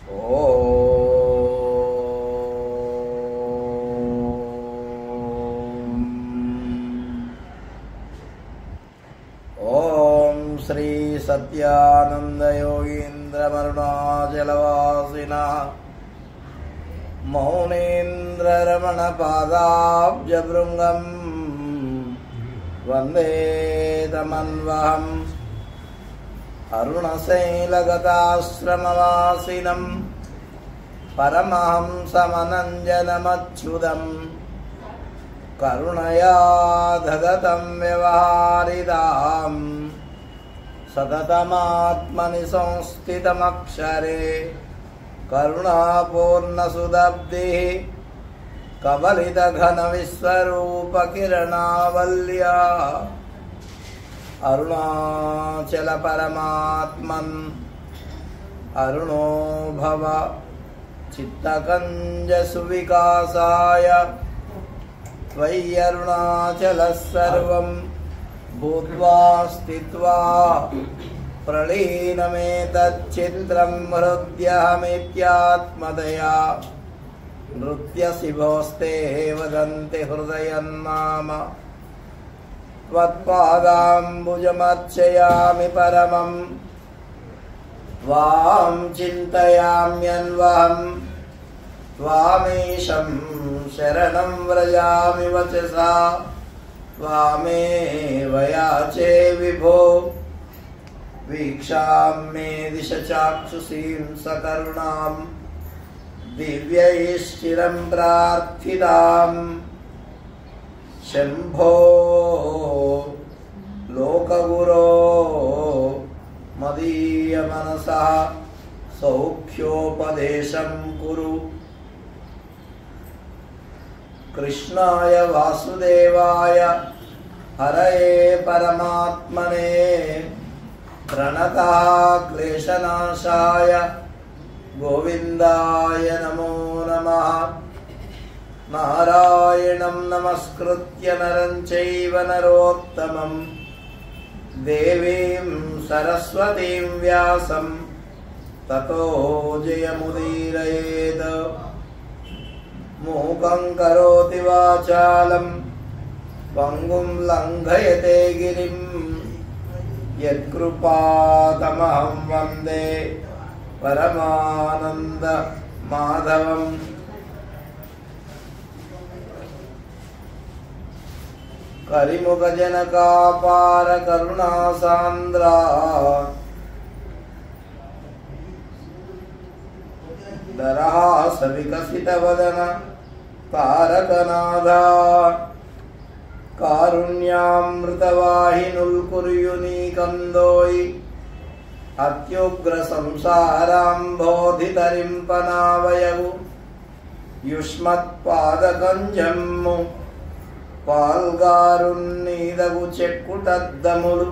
ఓం శ్రీ సత్యానంద యోగీంద్ర మరుణాచలవాసిన మౌనేంద్ర రమణ పాదాబ్జ భృంగం వందే తమన్వహం అరుణశైలగతాశ్రమవాసినం పరమహంసమనంజనమచ్యుతం కరుణయా దదతం వ్యవహారిదాం సతతమాత్మని సంస్థితమక్షరే కరుణాపూర్ణసుదబ్ధిః కబలితఘన విశ్వరూపకిరణావల్యా అరుణాచల పరమాత్మన్ అరుణో భవ చిత్తకంజ సువికాసాయ త్వయ్యరుణాచలః సర్వం భూత్వా స్థిత్వా ప్రళీనమేతచ్చిత్రం హృద్యహమిత్యాత్మదయా నృత్యసి భోస్తే వదంతి హృదయన్నామ త్వత్పాదాంబుజమర్చయామి పరమం త్వాం చింతయామ్యన్వహం త్వామీశం శరణం వ్రజామి వచసా త్వామేవ యాచే విభో వీక్షాం మే దిశ చాక్షుషీం సకరుణాం దివ్యైశ్చిరం ప్రార్థితాం శంభో లోకగురో మదీయ మనసః సౌఖ్యోపదేశం కురు కృష్ణాయ వాసుదేవాయ హరయే పరమాత్మనే ప్రణతః క్లేశనాశాయ గోవిందాయ నమో నమః నారాయణం నమస్కృత్య నరం చైవ నరోత్తమం దేవీం సరస్వతీం వ్యాసం తతో జయముదీరయేత్ మూకం కరోతి వాచాలం పంగుం లంఘయతే గిరిం యత్కృపాతమహం వందే పరమానంద మాధవం. కరిముఖ జనకాపార కరుణాసాంద్ర దరహాస వికసిత వదన తారకనాథ కారుణ్యామృతవాహినుల్కుర్యునీకందోయి అత్యుగ్ర సంసారాంబోధితరింపనావయవు యుష్మత్పాదకంజమ్ము పాల్గారున్నీదగు చెక్కుటద్దములు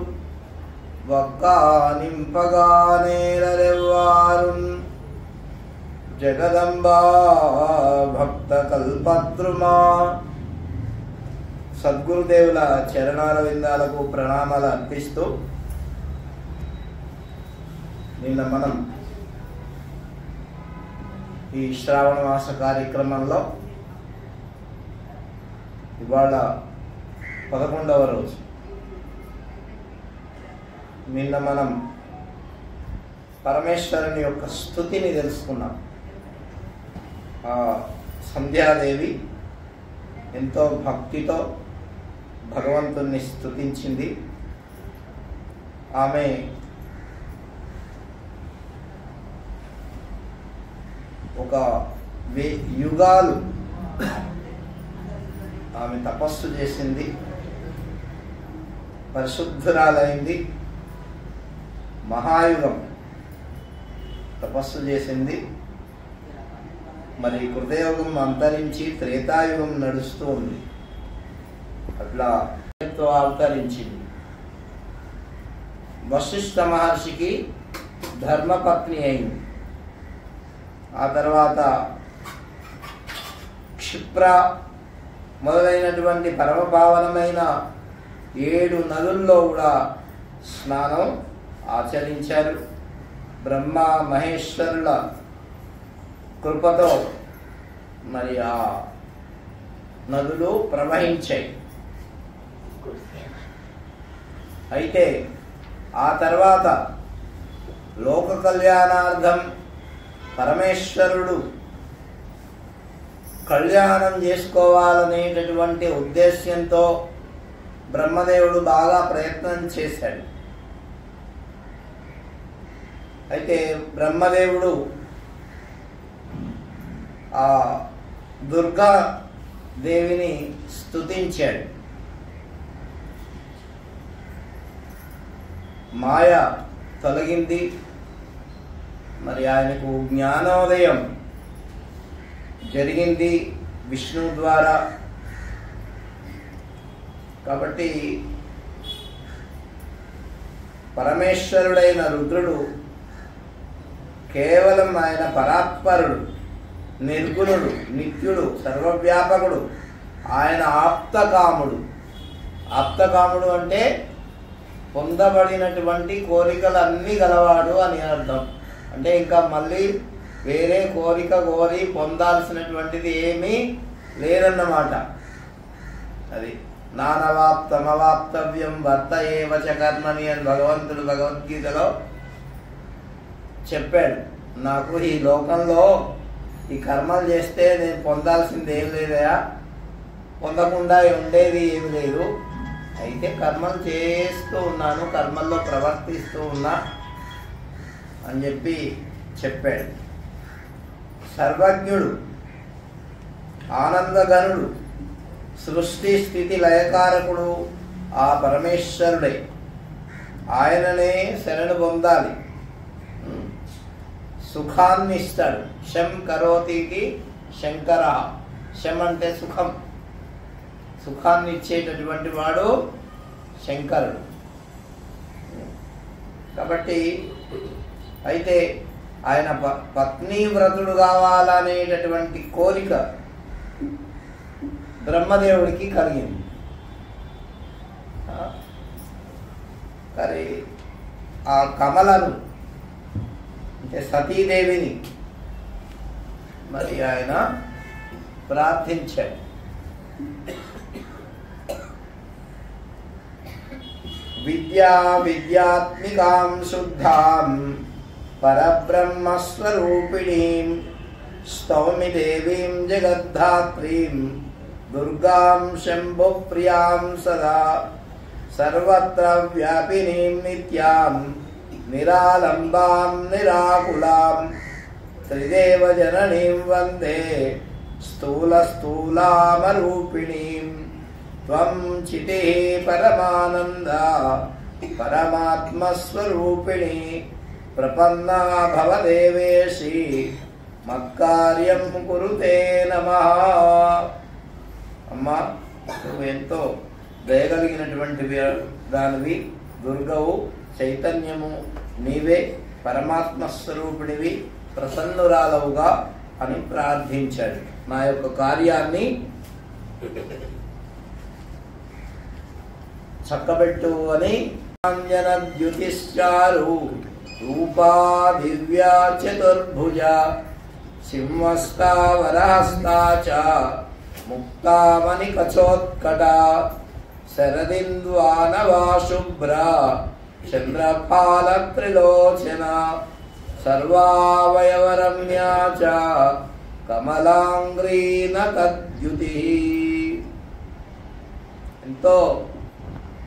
వక్కానింపగానేరరెవ్వారున్ జగదంబా భక్త కల్పద్రుమా. సద్గురుదేవుల చరణాల విందాలకు ప్రణామాలు అర్పిస్తూ నిన్న మనం ఈ శ్రావణ మాస కార్యక్రమంలో ఇవాళ 11వ రోజు. నిన్న మనం పరమేశ్వరుని యొక్క స్తుతిని తెలుసుకున్నాం. సంధ్యాదేవి ఎంతో భక్తితో భగవంతుణ్ణి స్తుతించింది. ఆమె ఒక యుగాలు ఆమె తపస్సు చేసింది, పరిశుద్ధురాలైంది. మహాయుగం తపస్సు చేసింది. మరి కృతయుగం అంతరించి త్రేతాయుగం నడుస్తూ ఉంది. అట్లా అవతరించింది. వశిష్ఠ మహర్షికి ధర్మపత్ని అయింది. ఆ తర్వాత క్షిప్ర మొదలైనటువంటి పరమపావనమైన 7 నదుల్లో కూడా స్నానం ఆచరించారు. బ్రహ్మ మహేశ్వరుల కృపతో మరి ఆ నదులు ప్రవహించాయి. అయితే ఆ తర్వాత లోక కళ్యాణార్థం పరమేశ్వరుడు కళ్యాణం చేసుకోవాలనేటటువంటి ఉద్దేశ్యంతో బ్రహ్మదేవుడు బాగా ప్రయత్నం చేశాడు. అయితే బ్రహ్మదేవుడు ఆ దుర్గా దేవిని స్తుతించాడు. మాయ తొలగింది. మరి ఆయనకు జ్ఞానోదయం జరిగింది విష్ణువు ద్వారా. కాబట్టి పరమేశ్వరుడైన రుద్రుడు కేవలం ఆయన పరాత్పరుడు, నిర్గుణుడు, నిత్యుడు, సర్వవ్యాపకుడు. ఆయన ఆప్తకాముడు. ఆప్తకాముడు అంటే పొందబడినటువంటి కోరికలన్నీ గలవాడు అని అర్థం. అంటే ఇంకా మళ్ళీ వేరే కోరిక కోరి పొందాల్సినటువంటిది ఏమీ లేదన్నమాట. అది నానవాప్తమవాప్తవ్యం వర్త ఏవచ కర్మని అని భగవంతుడు భగవద్గీతలో చెప్పాడు. నాకు ఈ లోకంలో ఈ కర్మలు చేస్తే నేను పొందాల్సింది ఏం లేదయా, పొందకుండా ఉండేది ఏమి లేదు. అయితే కర్మలు చేస్తూ ఉన్నాను, కర్మల్లో ప్రవర్తిస్తూ ఉన్నా అని చెప్పి చెప్పాడు. సర్వజ్ఞుడు, ఆనందగనుడు, సృష్టి స్థితి లయకారకుడు ఆ పరమేశ్వరుడే. ఆయననే శరణు పొందాలి. సుఖాన్ని ఇస్తాడు. శం కరోతికి శంకర. శం అంటే సుఖం. సుఖాన్ని ఇచ్చేటటువంటి వాడు శంకరుడు. కాబట్టి అయితే ఆయన పత్ని వ్రతుడు కావాలనేటటువంటి కోరిక బ్రహ్మదేవుడికి కలిగింది. మరి ఆ కమలను అంటే సతీదేవిని మరి ఆయన ప్రార్థించాడు. విద్యాత్మికాం శుద్ధాం పరబ్రహ్మస్వరూపిణీం స్తౌమి దేవీం జగద్ధాత్రీం దుర్గాం శంభుప్రియాం సదా సర్వత్ర వ్యాపినీం నిత్యాం నిరాలంబాం నిరాకులాం త్రిదేవ జననీం వందే స్థూలస్థూలామరూపిణీం త్వం చితి పరమానంద పరమాత్మస్వరూపిణి ప్రపన్నా భవదేవేశి మత్కార్యం కురుతే నమః. అమ్మా, నువ్వు ఎంతో దయగలిగినటువంటి దానివి, దుర్గవు, చైతన్యము నీవే, పరమాత్మ స్వరూపిణివి, ప్రసన్నురాలవుగా అని ప్రార్థించాడు. నా యొక్క కార్యాన్ని చక్కబెట్టు అని. ద్యుతిశ్చారు రూపా దివ్యా చతుర్భుజ సింహస్థావరహస్తా చ ముక్తామణి కచోత్కట శరదింద్వానవా శుభ్ర చంద్రపాల త్రిలోచన సర్వావయవరమ్యా చ కమలాంగ్రీన తద్యుతి. ఎంతో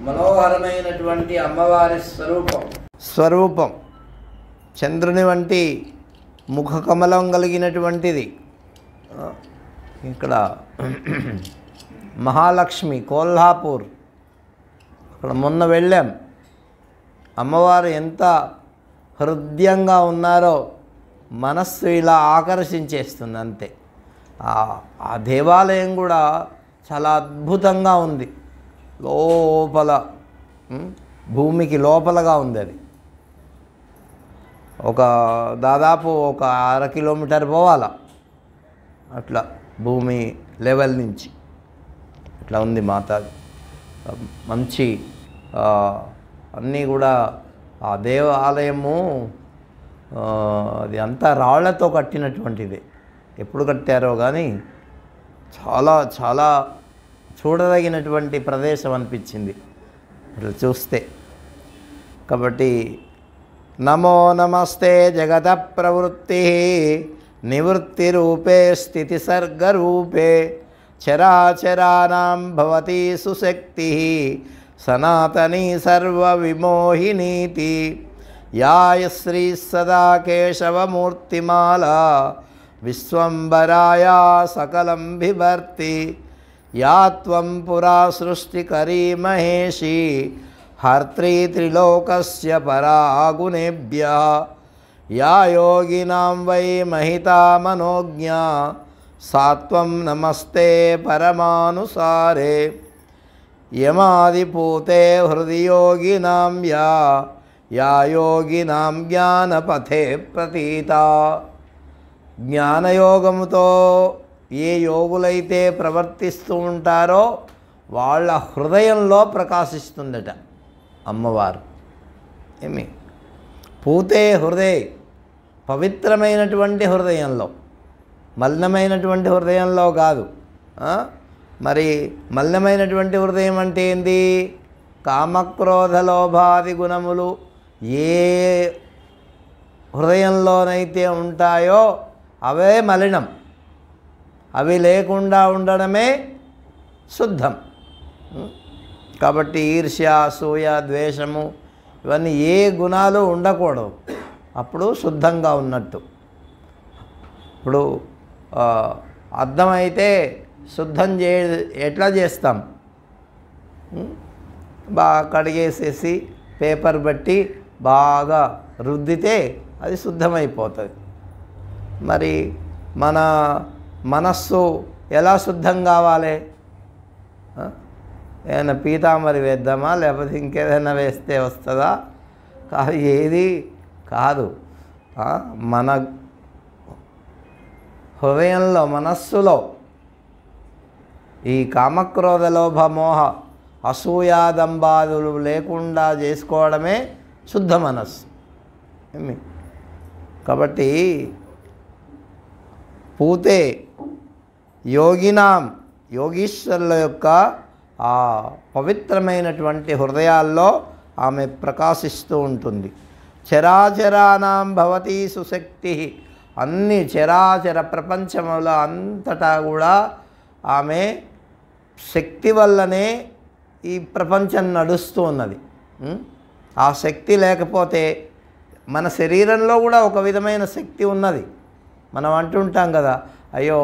మనోహరమైనటువంటి అమ్మవారి స్వరూపం చంద్రుని వంటి ముఖ కమలం కలిగినటువంటిది. ఇక్కడ మహాలక్ష్మి కోల్హాపూర్, అక్కడ మొన్న వెళ్ళాం. అమ్మవారు ఎంత హృదయంగా ఉన్నారో మనస్సు ఇలా ఆకర్షించేస్తుంది అంతే. ఆ దేవాలయం కూడా చాలా అద్భుతంగా ఉంది. లోపల భూమికి లోపలగా ఉంది. అది దాదాపు ఒక 1/2 కిలోమీటర్ పోవాలా అట్లా భూమి లెవెల్ నుంచి ఇట్లా ఉంది మాతాది. మంచి అన్నీ కూడా ఆ దేవాలయము అది అంతా రాళ్లతో కట్టినటువంటిది. ఎప్పుడు కట్టారో కానీ చాలా చాలా చూడదగినటువంటి ప్రదేశం అనిపించింది ఇట్లా చూస్తే. కాబట్టి నమో నమస్తే జగత ప్రవృత్తి నివృత్తి రూపే స్థితి సర్గరూపే చరాచరానాం భవతి సుశక్తి సనాతనీ సర్వవిమోహినీతి యాయ శ్రీ సదా కేశవమూర్తిమాలా విశ్వంబరాయా సకలం బిభర్తి యా త్వం పురా సృష్టికరీ మహేషి హర్త్రీ త్రిలోకస్య పరాగుణేభ్యః యా యోగినాం వై మహితా మనోజ్ఞా సాత్వం నమస్తే పరమానుసారే యమాదిపూతే హృది యోగినాం యా యోగినాం జ్ఞానపథే ప్రతీతా. జ్ఞానయోగముతో ఏ యోగులైతే ప్రవర్తిస్తూ ఉంటారో వాళ్ళ హృదయంలో ప్రకాశిస్తుందట అమ్మవారు. ఏమి పూతే హృదయ, పవిత్రమైనటువంటి హృదయంలో, మలినమైనటువంటి హృదయంలో కాదు. మరి మలినమైనటువంటి హృదయం అంటే ఏంది? కామక్రోధ లోభాది గుణములు ఏ హృదయంలోనైతే ఉంటాయో అవే మలినం. అవి లేకుండా ఉండడమే శుద్ధం. కాబట్టి ఈర్ష్య, అసూయ, ద్వేషము ఇవన్నీ ఏ గుణాలు ఉండకూడదు. అప్పుడు శుద్ధంగా ఉన్నట్టు. ఇప్పుడు అర్థమైతే శుద్ధం ఎట్లా చేస్తాం? బాగా కడిగేసేసి పేపర్ బట్టి బాగా రుద్దితే అది శుద్ధమైపోతుంది. మరి మన మనస్సు ఎలా శుద్ధం కావాలి? ఏదైనా పీతాంబరి వేద్దామా, లేకపోతే ఇంకేదైనా వేస్తే వస్తుందా? కాదు, ఏది కాదు. మన హృదయంలో, మనస్సులో ఈ కామక్రోధ లోభ మోహ అసూయాదంబాదులు లేకుండా చేసుకోవడమే శుద్ధ మనస్సు. కాబట్టి పూతే యోగినాం, యోగీశ్వరుల యొక్క ఆ పవిత్రమైనటువంటి హృదయాల్లో ఆమె ప్రకాశిస్తూ ఉంటుంది. చరాచరానాం భవతి సుశక్తి, అన్ని చరాచర ప్రపంచంలో అంతటా కూడా ఆమె శక్తి వల్లనే ఈ ప్రపంచం నడుస్తూ ఉన్నది. ఆ శక్తి లేకపోతే మన శరీరంలో కూడా ఒక విధమైన శక్తి ఉన్నది. మనం అంటుంటాం కదా, అయ్యో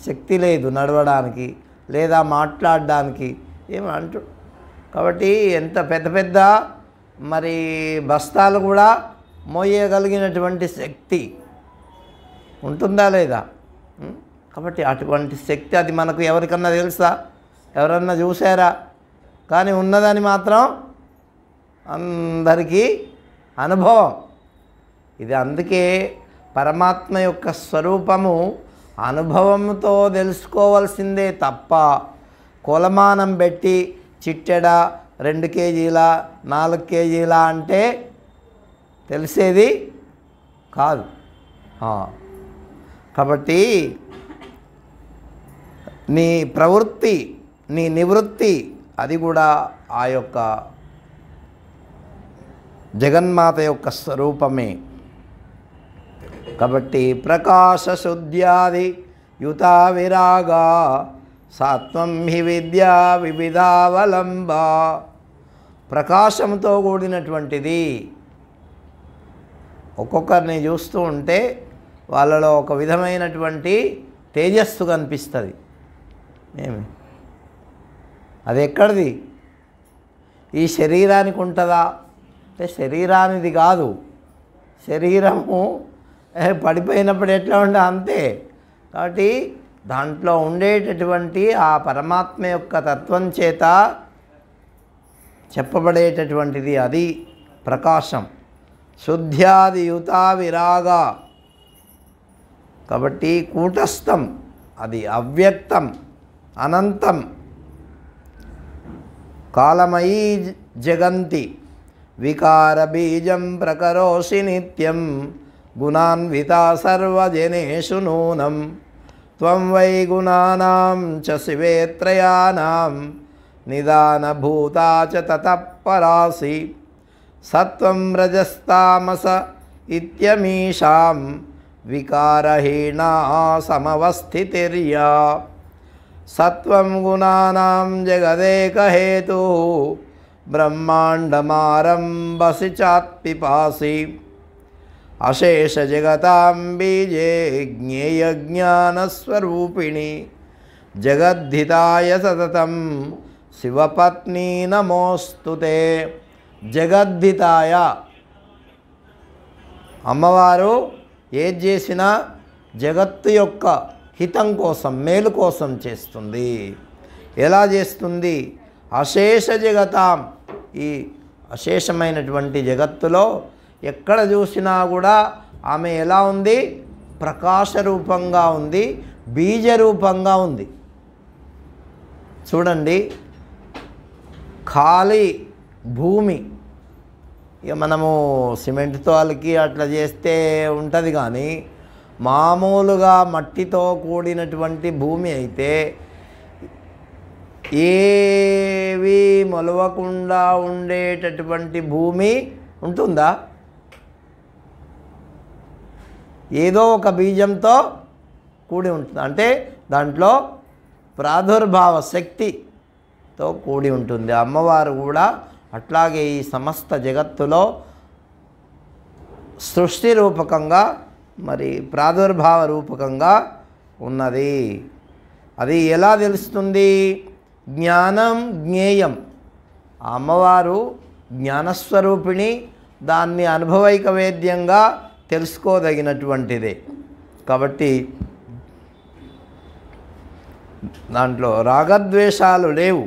శక్తి లేదు నడవడానికి లేదా మాట్లాడడానికి ఏమి అంటూ. కాబట్టి ఎంత పెద్ద పెద్ద మరి బస్తాలు కూడా మోయగలిగినటువంటి శక్తి ఉంటుందా లేదా? కాబట్టి అటువంటి శక్తి అది మనకు ఎవరికన్నా తెలుసా? ఎవరన్నా చూసారా? కానీ ఉన్నదని మాత్రం అందరికీ అనుభవం. ఇది అందుకే పరమాత్మ యొక్క స్వరూపము అనుభవంతో తెలుసుకోవాల్సిందే తప్ప కొలమానం పెట్టి చిట్టెడ 2 కేజీల 4 కేజీల అంటే తెలిసేది కాదు. కాబట్టి నీ ప్రవృత్తి, నీ నివృత్తి అది కూడా ఆ యొక్క జగన్మాత యొక్క స్వరూపమే. కాబట్టి ప్రకాశ శుద్ధ్యాది యుతా విరాగా సాత్వం హి విద్యా వివిధావలంబ. ప్రకాశంతో కూడినటువంటిది. ఒక్కొక్కరిని చూస్తూ ఉంటే వాళ్ళలో ఒక విధమైనటువంటి తేజస్సు కనిపిస్తుంది. ఏమి అది ఎక్కడిది? ఈ శరీరానికి ఉంటుందా అంటే శరీరానిది కాదు. శరీరము పడిపోయినప్పుడు ఎట్లా ఉండే అంతే. కాబట్టి దాంట్లో ఉండేటటువంటి ఆ పరమాత్మ యొక్క తత్వం చేత చెప్పబడేటటువంటిది అది ప్రకాశం. శుద్ధ్యాది యుతా విరాగా. కాబట్టి కూటస్థం, అది అవ్యక్తం, అనంతం. కాలమయీ జగంతి వికార బీజం ప్రకరోషి నిత్యం గుణాన్వితా సర్వజనేషు నూనం త్వం వై గుణానాం చ శివే త్రయాణాం నిదానభూతా చ తతః పరాసి సత్వం రజస్తామస ఇత్యమీషాం వికారహీనా సమవస్థితిర్యా సత్వం గుణానాం జగదేకహేతు బ్రహ్మాండమారంభసి చాత్పిపాసి అశేష జగతాం బీజే జ్ఞేయజ్ఞానస్వరూపిణి జగద్ధితాయ సతతం శివపత్ని నమోస్తుతే. జగద్ధితాయ, అమ్మవారు ఏది చేసినా జగత్తు యొక్క హితం కోసం, మేలు కోసం చేస్తుంది. ఎలా చేస్తుంది? అశేష జగతాం, ఈ అశేషమైనటువంటి జగత్తులో ఎక్కడ చూసినా కూడా ఆమె ఎలా ఉంది? ప్రకాశ రూపంగా ఉంది, బీజ రూపంగా ఉంది. చూడండి, ఖాళీ భూమి, ఇక మనము సిమెంట్తో అలికి అట్లా చేస్తే ఉంటుంది, కానీ మామూలుగా మట్టితో కూడినటువంటి భూమి అయితే ఏవి మొలవకుండా ఉండేటటువంటి భూమి ఉంటుందా? ఏదో ఒక బీజంతో కూడి ఉంటుంది, అంటే దాంట్లో ప్రాదుర్భావ శక్తితో కూడి ఉంటుంది. అమ్మవారు కూడా అట్లాగే ఈ సమస్త జగత్తులో సృష్టి రూపకంగా, మరి ప్రాదుర్భావ రూపకంగా ఉన్నది. అది ఎలా తెలుస్తుంది? జ్ఞానం జ్ఞేయం. అమ్మవారు జ్ఞానస్వరూపిణి, దాన్ని అనుభవైక వేద్యంగా తెలుసుకోదగినటువంటిదే. కాబట్టి దాంట్లో రాగద్వేషాలు లేవు.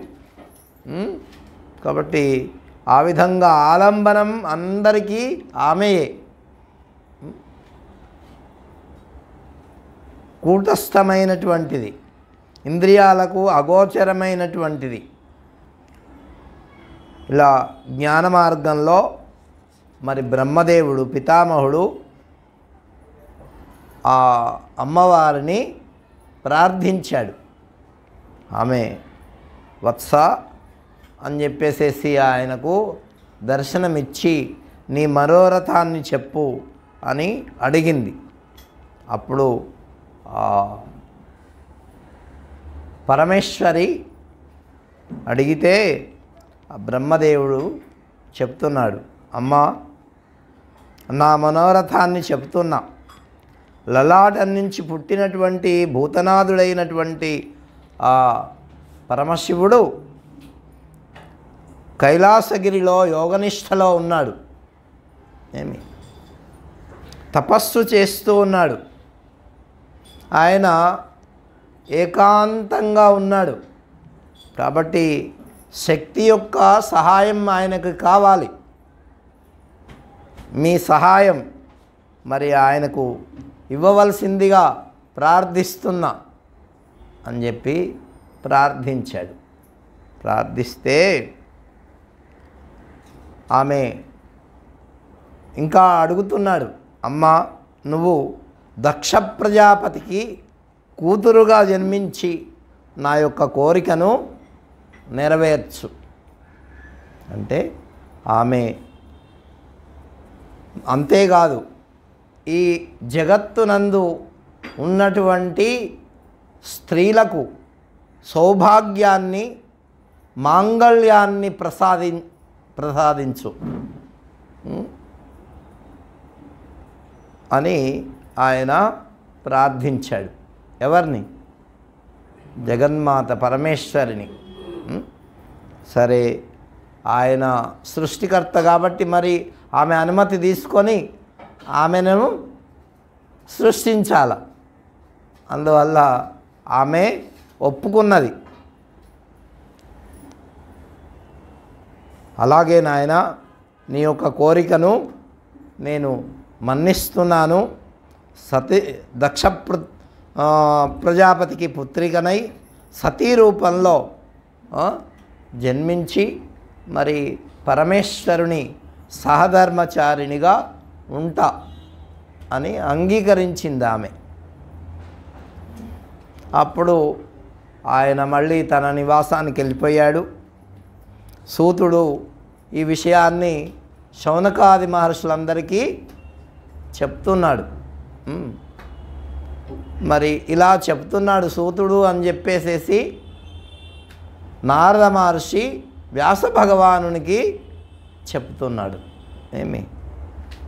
కాబట్టి ఆ విధంగా ఆలంబనం అందరికీ ఆమెయే. కూటస్థమైనటువంటిది, ఇంద్రియాలకు అగోచరమైనటువంటిది. ఇలా జ్ఞాన మార్గంలో మరి బ్రహ్మదేవుడు పితామహుడు ఆ అమ్మవారిని ప్రార్థించాడు. ఆమె వత్స అని చెప్పేసేసి ఆయనకు దర్శనమిచ్చి నీ మనోరథాన్ని చెప్పు అని అడిగింది. అప్పుడు పరమేశ్వరి అడిగితే బ్రహ్మదేవుడు చెప్తున్నాడు, అమ్మా నా మనోరథాన్ని చెప్తున్నా. లలాటం నుంచి పుట్టినటువంటి భూతనాథుడైనటువంటి ఆ పరమశివుడు కైలాసగిరిలో యోగనిష్టలో ఉన్నాడు. తపస్సు చేస్తూ ఉన్నాడు. ఆయన ఏకాంతంగా ఉన్నాడు. కాబట్టి శక్తి యొక్క సహాయం ఆయనకు కావాలి. మీ సహాయం మరి ఆయనకు ఇవ్వవలసిందిగా ప్రార్థిస్తున్నా అని చెప్పి ప్రార్థించాడు. ప్రార్థిస్తే ఆమె ఇంకా అడుగుతున్నాడు, అమ్మా నువ్వు దక్ష ప్రజాపతికి కూతురుగా జన్మించి నా యొక్క కోరికను నెరవేర్చు అంటే ఆమె అంతేకాదు, ఈ జగత్తునందు ఉన్నటువంటి స్త్రీలకు సౌభాగ్యాన్ని మాంగళ్యాన్ని ప్రసాదించు అని ఆయన ప్రార్థించాడు. ఎవరిని? జగన్మాత పరమేశ్వరిని. సరే, ఆయన సృష్టికర్త కాబట్టి మరి ఆమె అనుమతి తీసుకొని ఆమెను సృష్టించాల. అందువల్ల ఆమె ఒప్పుకున్నది. అలాగే నాయన, నీ యొక్క కోరికను నేను మన్నిస్తున్నాను. దక్ష ప్రజాపతికి పుత్రికనై సతీ రూపంలో జన్మించి మరి పరమేశ్వరుని సహధర్మచారిణిగా ఉంటా అని అంగీకరించింది ఆమె. అప్పుడు ఆయన మళ్ళీ తన నివాసానికి వెళ్ళిపోయాడు. సూతుడు ఈ విషయాన్ని శౌనకాది మహర్షులందరికీ చెప్తున్నాడు. మరి ఇలా చెప్తున్నాడు సూతుడు అని చెప్పేసేసి నారద మహర్షి వ్యాస భగవానునికి చెప్తున్నాడు. ఏమి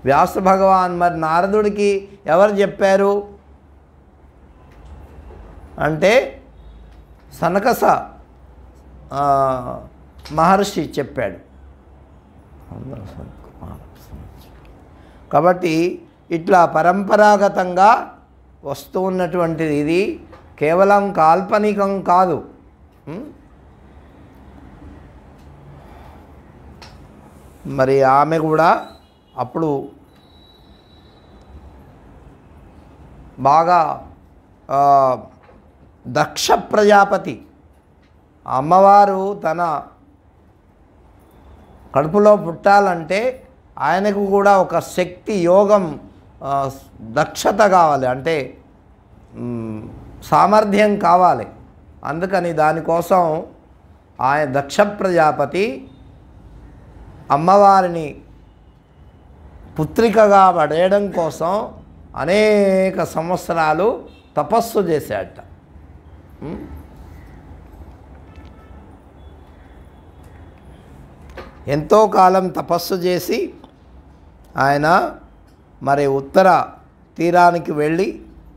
వ్యాస భగవాన్ మరి నారదుడికి ఎవరు చెప్పారు అంటే సనకస మహర్షి చెప్పాడు. కాబట్టి ఇట్లా పరంపరాగతంగా వస్తూ ఉన్నటువంటిది, ఇది కేవలం కాల్పనికం కాదు. మరి ఆమె కూడా అప్పుడు బాగా దక్ష ప్రజాపతి అమ్మవారు తన కడుపులో పుట్టాలంటే ఆయనకు కూడా ఒక శక్తి యోగం దక్షత కావాలి, అంటే సామర్థ్యం కావాలి. అందుకని దానికోసం ఆయన దక్ష ప్రజాపతి అమ్మవారిని పుత్రికగా పడేయడం కోసం అనేక సంవత్సరాలు తపస్సు చేశాడట. ఎంతో కాలం తపస్సు చేసి ఆయన మరి ఉత్తర తీరానికి వెళ్ళి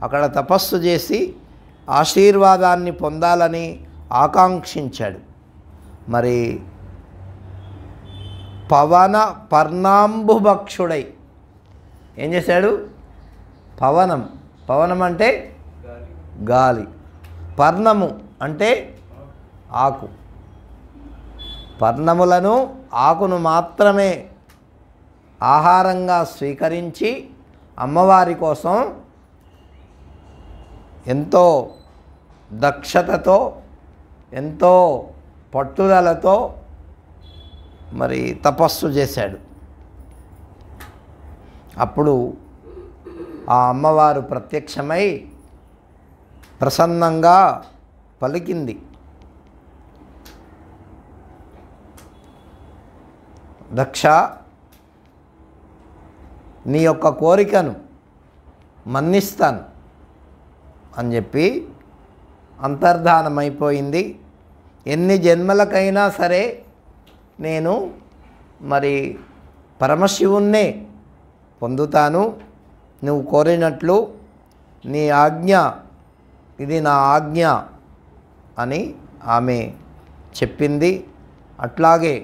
అక్కడ తపస్సు చేసి ఆశీర్వాదాన్ని పొందాలని ఆకాంక్షించాడు. మరి పవన పర్ణాంబుభక్షుడై ఏం చేశాడు? పవనం అంటే గాలి, పర్ణము అంటే ఆకు. పర్ణములను ఆకును మాత్రమే ఆహారంగా స్వీకరించి అమ్మవారి కోసం ఎంతో దక్షతతో ఎంతో పట్టుదలతో మరి తపస్సు చేశాడు. అప్పుడు ఆ అమ్మవారు ప్రత్యక్షమై ప్రసన్నంగా పలికింది, దక్ష, నీ యొక్క కోరికను మన్నిస్తాను అని చెప్పి అంతర్ధానమైపోయింది. ఎన్ని జన్మలకైనా సరే నేను మరి పరమశివుణ్ణే పొందుతాను, నువ్వు కోరినట్లు, నీ ఆజ్ఞ, ఇది నా ఆజ్ఞ అని ఆమె చెప్పింది. అట్లాగే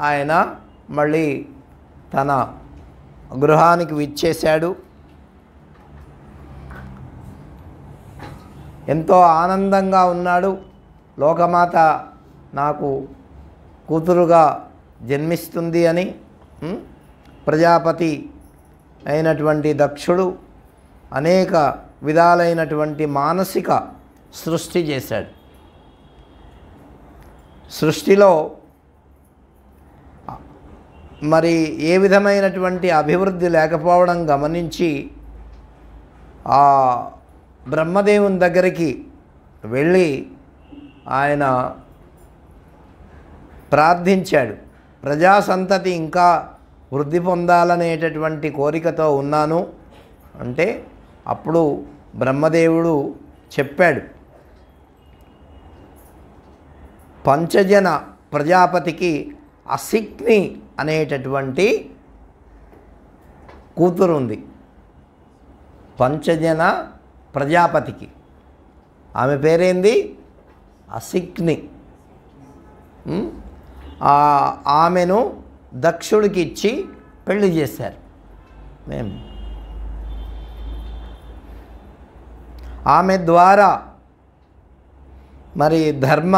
ఆయన మళ్ళీ తన గృహానికి విచ్చేశాడు. ఎంతో ఆనందంగా ఉన్నాడు. లోకమాత నాకు కూతురుగా జన్మిస్తుంది అని ప్రజాపతి అయినటువంటి దక్షుడు అనేక విధాలైనటువంటి మానసిక సృష్టి చేశాడు. సృష్టిలో మరి ఏ విధమైనటువంటి అభివృద్ధి లేకపోవడం గమనించి ఆ బ్రహ్మదేవుని దగ్గరికి వెళ్ళి ఆయన ప్రార్థించాడు. ప్రజా సంతతి ఇంకా వృద్ధి పొందాలనేటటువంటి కోరికతో ఉన్నాను అంటే అప్పుడు బ్రహ్మదేవుడు చెప్పాడు, పంచజన ప్రజాపతికి అసిక్ని అనేటటువంటి కూతురు ఉంది. పంచజన ప్రజాపతికి ఆమె పేరేంది? అసిక్ని. ఆమెను దక్షుడికి ఇచ్చి పెళ్లి చేశారు. మేము ఆమె ద్వారా మరి ధర్మ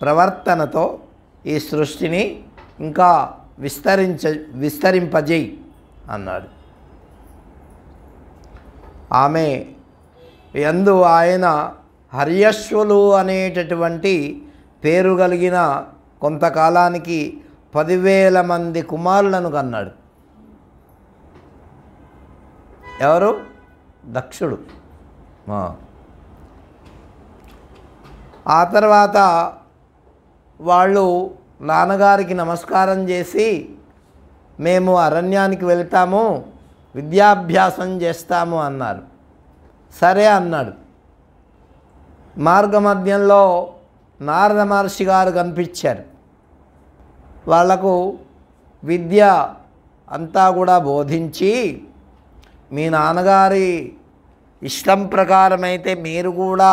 ప్రవర్తనతో ఈ సృష్టిని ఇంకా విస్తరింపజేయి అన్నాడు. ఆమె యందు ఆయన హర్యశ్వులు అనేటటువంటి పేరు కలిగిన కొంతకాలానికి 10,000 మంది కుమారులను కన్నాడు. ఎవరు? దక్షుడు. ఆ తర్వాత వాళ్ళు నాన్నగారికి నమస్కారం చేసి మేము అరణ్యానికి వెళ్తాము, విద్యాభ్యాసం చేస్తాము అన్నారు. సరే అన్నాడు. మార్గమధ్యంలో నారద మహర్షి గారు కనిపించారు. వాళ్లకు విద్య అంతా కూడా బోధించి, మీ నాన్నగారి ఇష్టం ప్రకారమైతే మీరు కూడా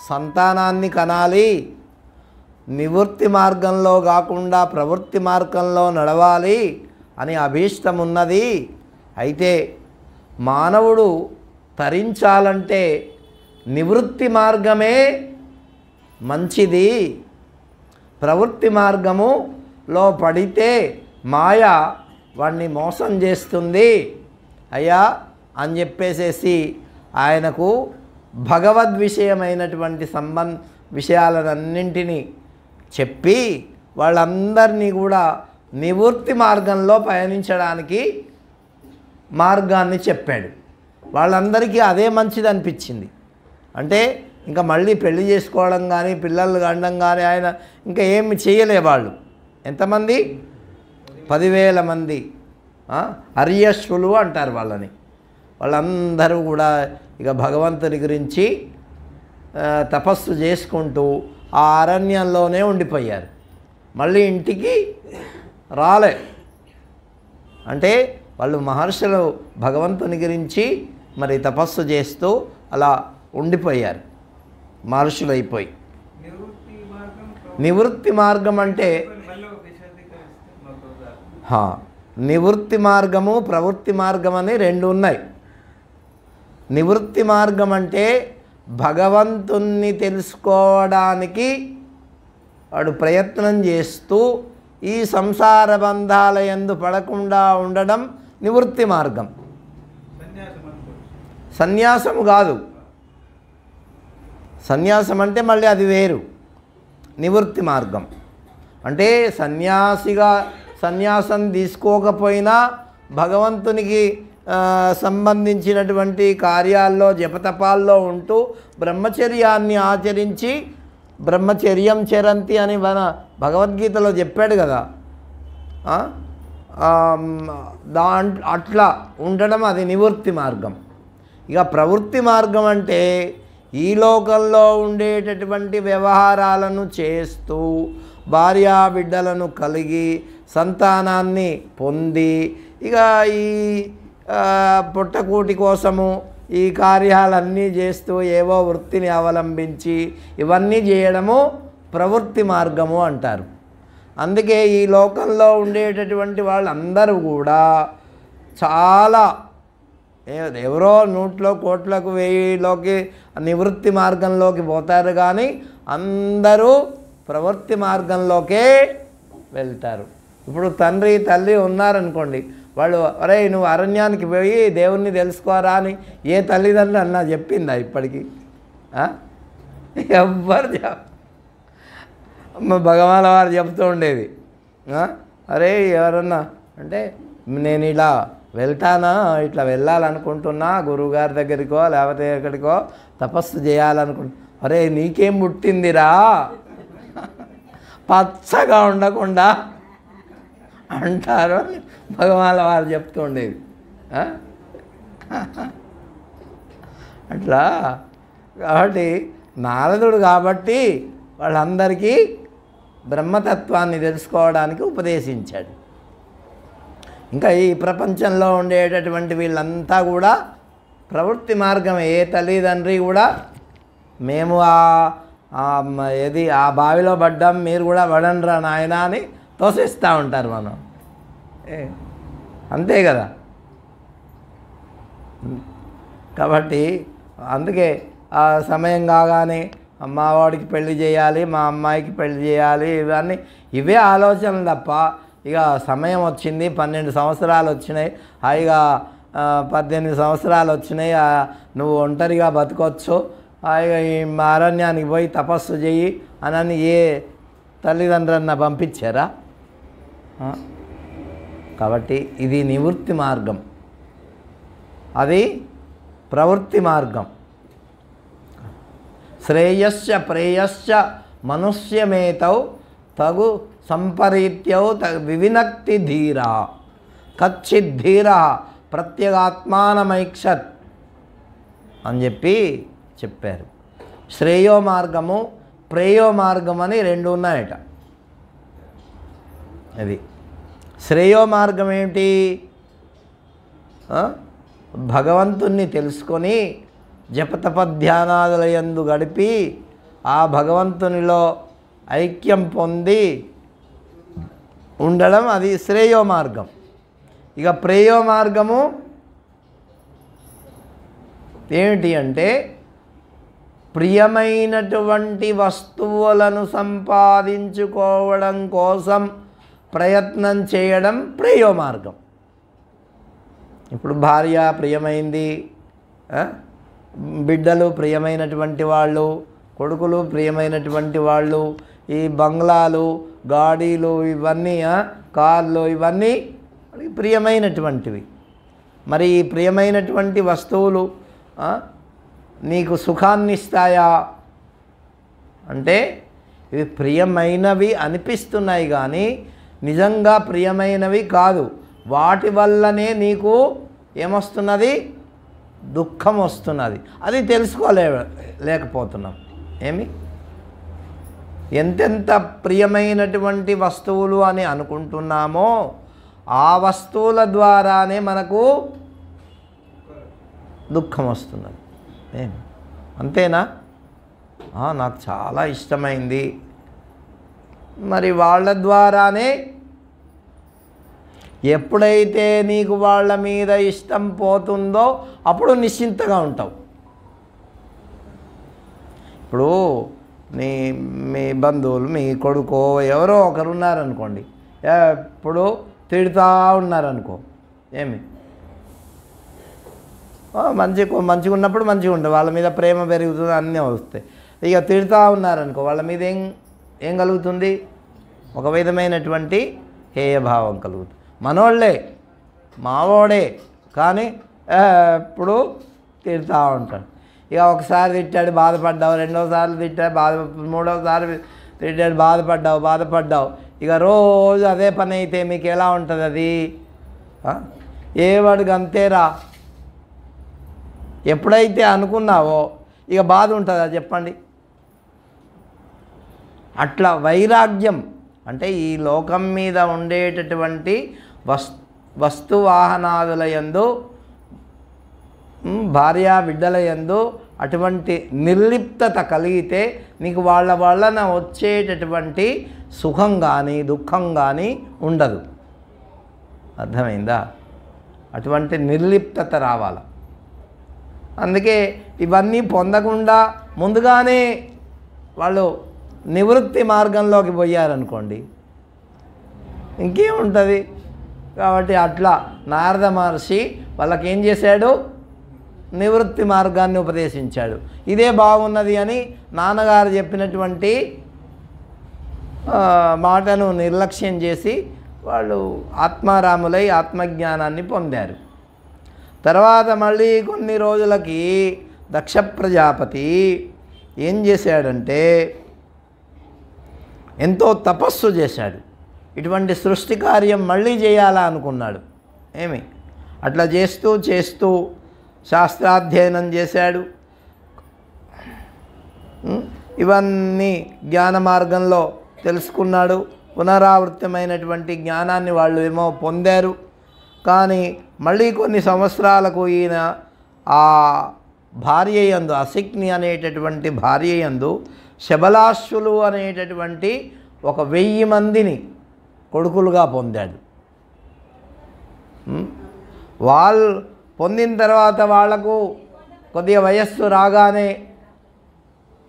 సంతానాన్ని కనాలి, నివృత్తి మార్గంలో కాకుండా ప్రవృత్తి మార్గంలో నడవాలి అని అభీష్టం ఉన్నది. అయితే మానవుడు తరించాలంటే నివృత్తి మార్గమే మంచిది, ప్రవృత్తి మార్గములో పడితే మాయ వాడిని మోసం చేస్తుంది అయ్యా అని చెప్పేసేసి ఆయనకు భగవద్విషయమైనటువంటి విషయాలన్నింటినీ చెప్పి వాళ్ళందరినీ కూడా నివృత్తి మార్గంలో పయనించడానికి మార్గాన్ని చెప్పాడు. వాళ్ళందరికీ అదే మంచిది అనిపించింది. అంటే ఇంకా మళ్ళీ పెళ్లి చేసుకోవడం కానీ పిల్లలు కండం కానీ ఆయన ఇంకా ఏమి చేయలే. వాళ్ళు ఎంతమంది? 10,000 మంది అర్యశ్వులు అంటారు వాళ్ళని. వాళ్ళందరూ కూడా ఇక భగవంతుని గురించి తపస్సు చేసుకుంటూ ఆ అరణ్యంలోనే ఉండిపోయారు. మళ్ళీ ఇంటికి రాలే. అంటే వాళ్ళు మహర్షులు భగవంతుని గురించి మరి తపస్సు చేస్తూ అలా ఉండిపోయారు, మహర్షులు అయిపోయి. నివృత్తి మార్గం అంటే నివృత్తి మార్గము ప్రవృత్తి మార్గం అని రెండు ఉన్నాయి. నివృత్తి మార్గం అంటే భగవంతుణ్ణి తెలుసుకోవడానికి వాడు ప్రయత్నం చేస్తూ ఈ సంసార బంధాల యందు పడకుండా ఉండడం నివృత్తి మార్గం. సన్యాసము కాదు. సన్యాసం అంటే మళ్ళీ అది వేరు. నివృత్తి మార్గం అంటే సన్యాసం తీసుకోకపోయినా భగవంతునికి సంబంధించినటువంటి కార్యాల్లో జపతపాల్లో ఉంటూ బ్రహ్మచర్యాన్ని ఆచరించి, బ్రహ్మచర్యం చరంతి అని మన భగవద్గీతలో చెప్పాడు కదా, అట్లా ఉండడం అది నివృత్తి మార్గం. ఇక ప్రవృత్తి మార్గం అంటే ఈ లోకంలో ఉండేటటువంటి వ్యవహారాలను చేస్తూ భార్యా బిడ్డలను కలిగి సంతానాన్ని పొంది ఇక ఈ పుట్టకూటి కోసము ఈ కార్యాలన్నీ చేస్తూ ఏవో వృత్తిని అవలంబించి ఇవన్నీ చేయడము ప్రవృత్తి మార్గము అంటారు. అందుకే ఈ లోకంలో ఉండేటటువంటి వాళ్ళందరూ కూడా చాలా ఎవరో 100 కోట్లకు 1000లోకి నివృత్తి మార్గంలోకి పోతారు, కానీ అందరూ ప్రవృత్తి మార్గంలోకే వెళ్తారు. ఇప్పుడు తండ్రి తల్లి ఉన్నారనుకోండి, వాళ్ళు అరే నువ్వు అరణ్యానికి పోయి దేవుణ్ణి తెలుసుకోరా అని ఏ తల్లిదండ్రులు అన్నా చెప్పిందా ఇప్పటికీ? ఎవ్వరు భగవాన్ వారు చెప్తూ ఉండేది, అరే ఎవరన్నా అంటే నేను ఇలా వెళ్తానా, ఇట్లా వెళ్ళాలనుకుంటున్నా గురువుగారి దగ్గరికో లేకపోతే ఎక్కడికో తపస్సు చేయాలనుకుంటున్నా. అరే నీకేం పుట్టిందిరా పచ్చగా ఉండకుండా అంటారు భగవాన్ వారు చెప్తూ ఉండేది. అట్లా కాబట్టి నారదుడు కాబట్టి వాళ్ళందరికీ బ్రహ్మతత్వాన్ని తెలుసుకోవడానికి ఉపదేశించాడు. ఇంకా ఈ ప్రపంచంలో ఉండేటటువంటి వీళ్ళంతా కూడా ప్రవృత్తి మార్గమే. ఏ తల్లిదండ్రి కూడా మేము ఆ బావిలో పడ్డాం మీరు కూడా పడండ్రా నాయనా అని తోసిస్తూ ఉంటారు. మనం అంతే కదా. కాబట్టి అందుకే ఆ సమయం కాగానే మా వాడికి పెళ్లి చేయాలి, మా అమ్మాయికి పెళ్లి చేయాలి, ఇవే ఆలోచనలు తప్ప ఇక సమయం వచ్చింది, 12 సంవత్సరాలు వచ్చినాయి, హాయిగా 18 సంవత్సరాలు వచ్చినాయి, నువ్వు ఒంటరిగా బతకొచ్చు, హాయిగా ఈ అరణ్యానికి పోయి తపస్సు చెయ్యి అని ఏ తల్లిదండ్రులన్నా పంపించారా? కాబట్టి ఇది నివృత్తి మార్గం, అది ప్రవృత్తి మార్గం. శ్రేయశ్చ ప్రేయశ్చ మనుష్యమేతౌ తగు సంపరీత్యౌ వివినక్తి ధీరా కచ్చిత్ ధీరా ప్రత్యేగాత్మానమైక్షత్ అని చెప్పారు. శ్రేయో మార్గము ప్రేయో మార్గం అని రెండు ఉన్నాయట. అది శ్రేయో మార్గం ఏమిటి? భగవంతుణ్ణి తెలుసుకొని జపతపధ్యానాదుల యందు గడిపి ఆ భగవంతునిలో ఐక్యం పొంది ఉండడం, అది శ్రేయో మార్గం. ఇక ప్రేయో మార్గము ఏమిటి అంటే ప్రియమైనటువంటి వస్తువులను సంపాదించుకోవడం కోసం ప్రయత్నం చేయడం ప్రేయో మార్గం. ఇప్పుడు భార్య ప్రియమైంది, బిడ్డలు ప్రియమైనటువంటి వాళ్ళు, కొడుకులు ప్రియమైనటువంటి వాళ్ళు, ఈ బంగ్లాలు, గాడీలు, ఇవన్నీ కార్లు, ఇవన్నీ ప్రియమైనటువంటివి. మరి ఈ ప్రియమైనటువంటి వస్తువులు నీకు సుఖాన్ని ఇస్తాయా అంటే ఇవి ప్రియమైనవి అనిపిస్తున్నాయి కానీ నిజంగా ప్రియమైనవి కాదు. వాటి వల్లనే నీకు ఏమొస్తున్నది? దుఃఖం వస్తున్నది. అది తెలుసుకోలేకపోతున్నాం. ఏమి ఎంతెంత ప్రియమైనటువంటి వస్తువులు అని అనుకుంటున్నామో ఆ వస్తువుల ద్వారానే మనకు దుఃఖం వస్తున్నది. ఏమి అంతేనా? నాకు చాలా ఇష్టమైంది, మరి వాళ్ళ ద్వారానే ఎప్పుడైతే నీకు వాళ్ళ మీద ఇష్టం పోతుందో అప్పుడు నిశ్చింతగా ఉంటావు. ఇప్పుడు మీ బంధువులు, మీ కొడుకో ఎవరో ఒకరు ఉన్నారనుకోండి, ఎప్పుడు తిడుతూ ఉన్నారనుకో, ఏమి మంచిగా ఉన్నప్పుడు మంచిగా ఉంటుంది, వాళ్ళ మీద ప్రేమ పెరుగుతుంది, అన్నీ వస్తాయి. ఇక తిడుతూ ఉన్నారనుకో, వాళ్ళ మీద ఏం కలుగుతుంది? ఒక విధమైనటువంటి హేయభావం కలుగుతుంది. మనోళ్ళే, మావోడే, కానీ ఎప్పుడు తిడుతూ ఉంటాడు. ఇక ఒకసారి తిట్టాడు బాధపడ్డావు, రెండోసార్లు తిట్టాడు మూడోసారి తిట్టాడు బాధపడ్డావు. ఇక రోజు అదే పని అయితే మీకు ఎలా ఉంటుంది? అది ఏవాడికి అంతేరా. ఎప్పుడైతే అనుకున్నావో ఇక బాధ ఉంటుందా చెప్పండి? అట్లా వైరాగ్యం అంటే ఈ లోకం మీద ఉండేటటువంటి వస్తు వాహనాదుల యందు, భార్యా బిడ్డల యందు అటువంటి నిర్లిప్తత కలిగితే నీకు వాళ్ళ వలన వచ్చేటటువంటి సుఖం కానీ దుఃఖం కానీ ఉండదు. అర్థమైందా? అటువంటి నిర్లిప్తత రావాలి. అందుకే ఇవన్నీ పొందకుండా ముందుగానే వాళ్ళు నివృత్తి మార్గంలోకి పోయారనుకోండి, ఇంకేముంటుంది? కాబట్టి అట్లా నారద మహర్షి వాళ్ళకి ఏం చేశాడు? నివృత్తి మార్గాన్ని ఉపదేశించాడు. ఇదే బాగున్నది అని నాన్నగారు చెప్పినటువంటి మాటను నిర్లక్ష్యం చేసి వాళ్ళు ఆత్మారాములై ఆత్మజ్ఞానాన్ని పొందారు. తర్వాత మళ్ళీ కొన్ని రోజులకి దక్ష ప్రజాపతి ఏం చేశాడంటే ఎంతో తపస్సు చేశాడు. ఇటువంటి సృష్టి కార్యం మళ్ళీ చేయాలా అనుకున్నాడు. ఏమి అట్లా చేస్తూ శాస్త్రాధ్యయనం చేశాడు. ఇవన్నీ జ్ఞాన మార్గంలో తెలుసుకున్నాడు. పునరావృతమైనటువంటి జ్ఞానాన్ని వాళ్ళు ఏమో పొందారు. కానీ మళ్ళీ కొన్ని సంవత్సరాలకు ఈయన ఆ భార్య యందు, అసిక్ని అనేటటువంటి భార్య యందు శబలాశ్వులు అనేటటువంటి 1000 మందిని కొడుకులుగా పొందాడు. వాళ్ళు పొందిన తర్వాత వాళ్లకు కొద్దిగా వయస్సు రాగానే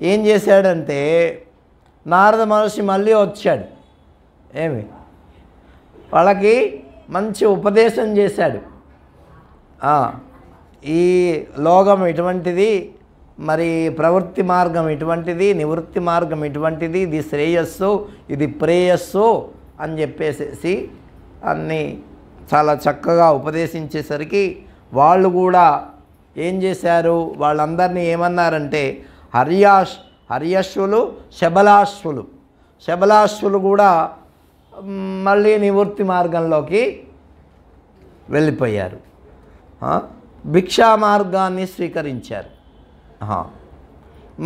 ఏం చేశాడంటే నారద మహర్షి మళ్ళీ వచ్చాడు. ఏమి వాళ్ళకి మంచి ఉపదేశం చేశాడు. ఈ లోకం ఇటువంటిది, మరి ప్రవృత్తి మార్గం ఇటువంటిది, నివృత్తి మార్గం ఇటువంటిది, ఇది శ్రేయస్సు, ఇది ప్రేయస్సు అని చెప్పేసి అన్నీ చాలా చక్కగా ఉపదేశించేసరికి వాళ్ళు కూడా ఏం చేశారు? వాళ్ళందరినీ ఏమన్నారంటే హర్యశ్వులు, శబలాశ్వులు కూడా మళ్ళీ నివృత్తి మార్గంలోకి వెళ్ళిపోయారు. భిక్షా మార్గాన్ని స్వీకరించారు.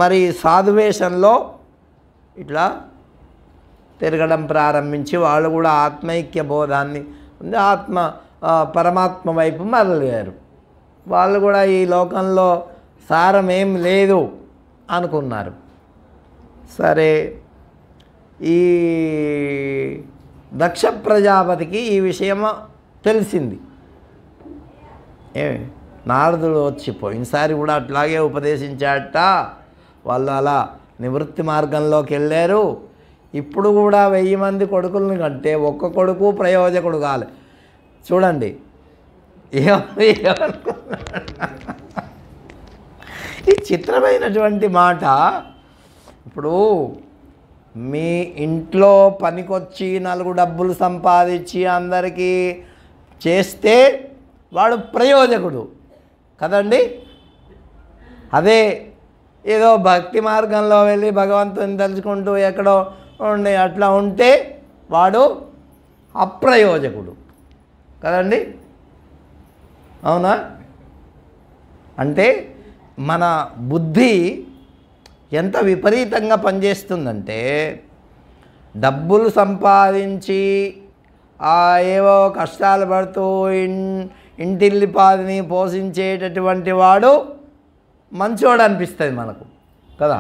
మరి సాధువేషంలో ఇట్లా తిరగడం ప్రారంభించి వాళ్ళు కూడా ఆత్మైక్య బోధాన్ని పరమాత్మ వైపు మరలిగారు. వాళ్ళు కూడా ఈ లోకంలో సారం ఏం లేదు అనుకున్నారు. సరే, ఈ దక్ష ప్రజాపతికి ఈ విషయం తెలిసింది. నారదుడు వచ్చి పోయినసారి కూడా అట్లాగే ఉపదేశించాట, వాళ్ళు అలా నివృత్తి మార్గంలోకి వెళ్ళారు. ఇప్పుడు కూడా 1000 మంది కొడుకులను కంటే ఒక్క కొడుకు ప్రయోజకుడు కాలే. చూడండి ఈ చిత్రమైనటువంటి మాట. ఇప్పుడు మీ ఇంట్లో పనికొచ్చి 4 డబ్బులు సంపాదించి అందరికీ చేస్తే వాడు ప్రయోజకుడు కదండి. అదే ఏదో భక్తి మార్గంలో వెళ్ళి భగవంతుని తలుచుకుంటూ ఎక్కడో ఉండి అట్లా ఉంటే వాడు అప్రయోజకుడు కదండి. అవునా? అంటే మన బుద్ధి ఎంత విపరీతంగా పనిచేస్తుందంటే, డబ్బులు సంపాదించి ఏవో కష్టాలు పడుతూ ఇంటిల్లిపాదిని పోషించేటటువంటి వాడు మంచోడు అనిపిస్తుంది మనకు కదా.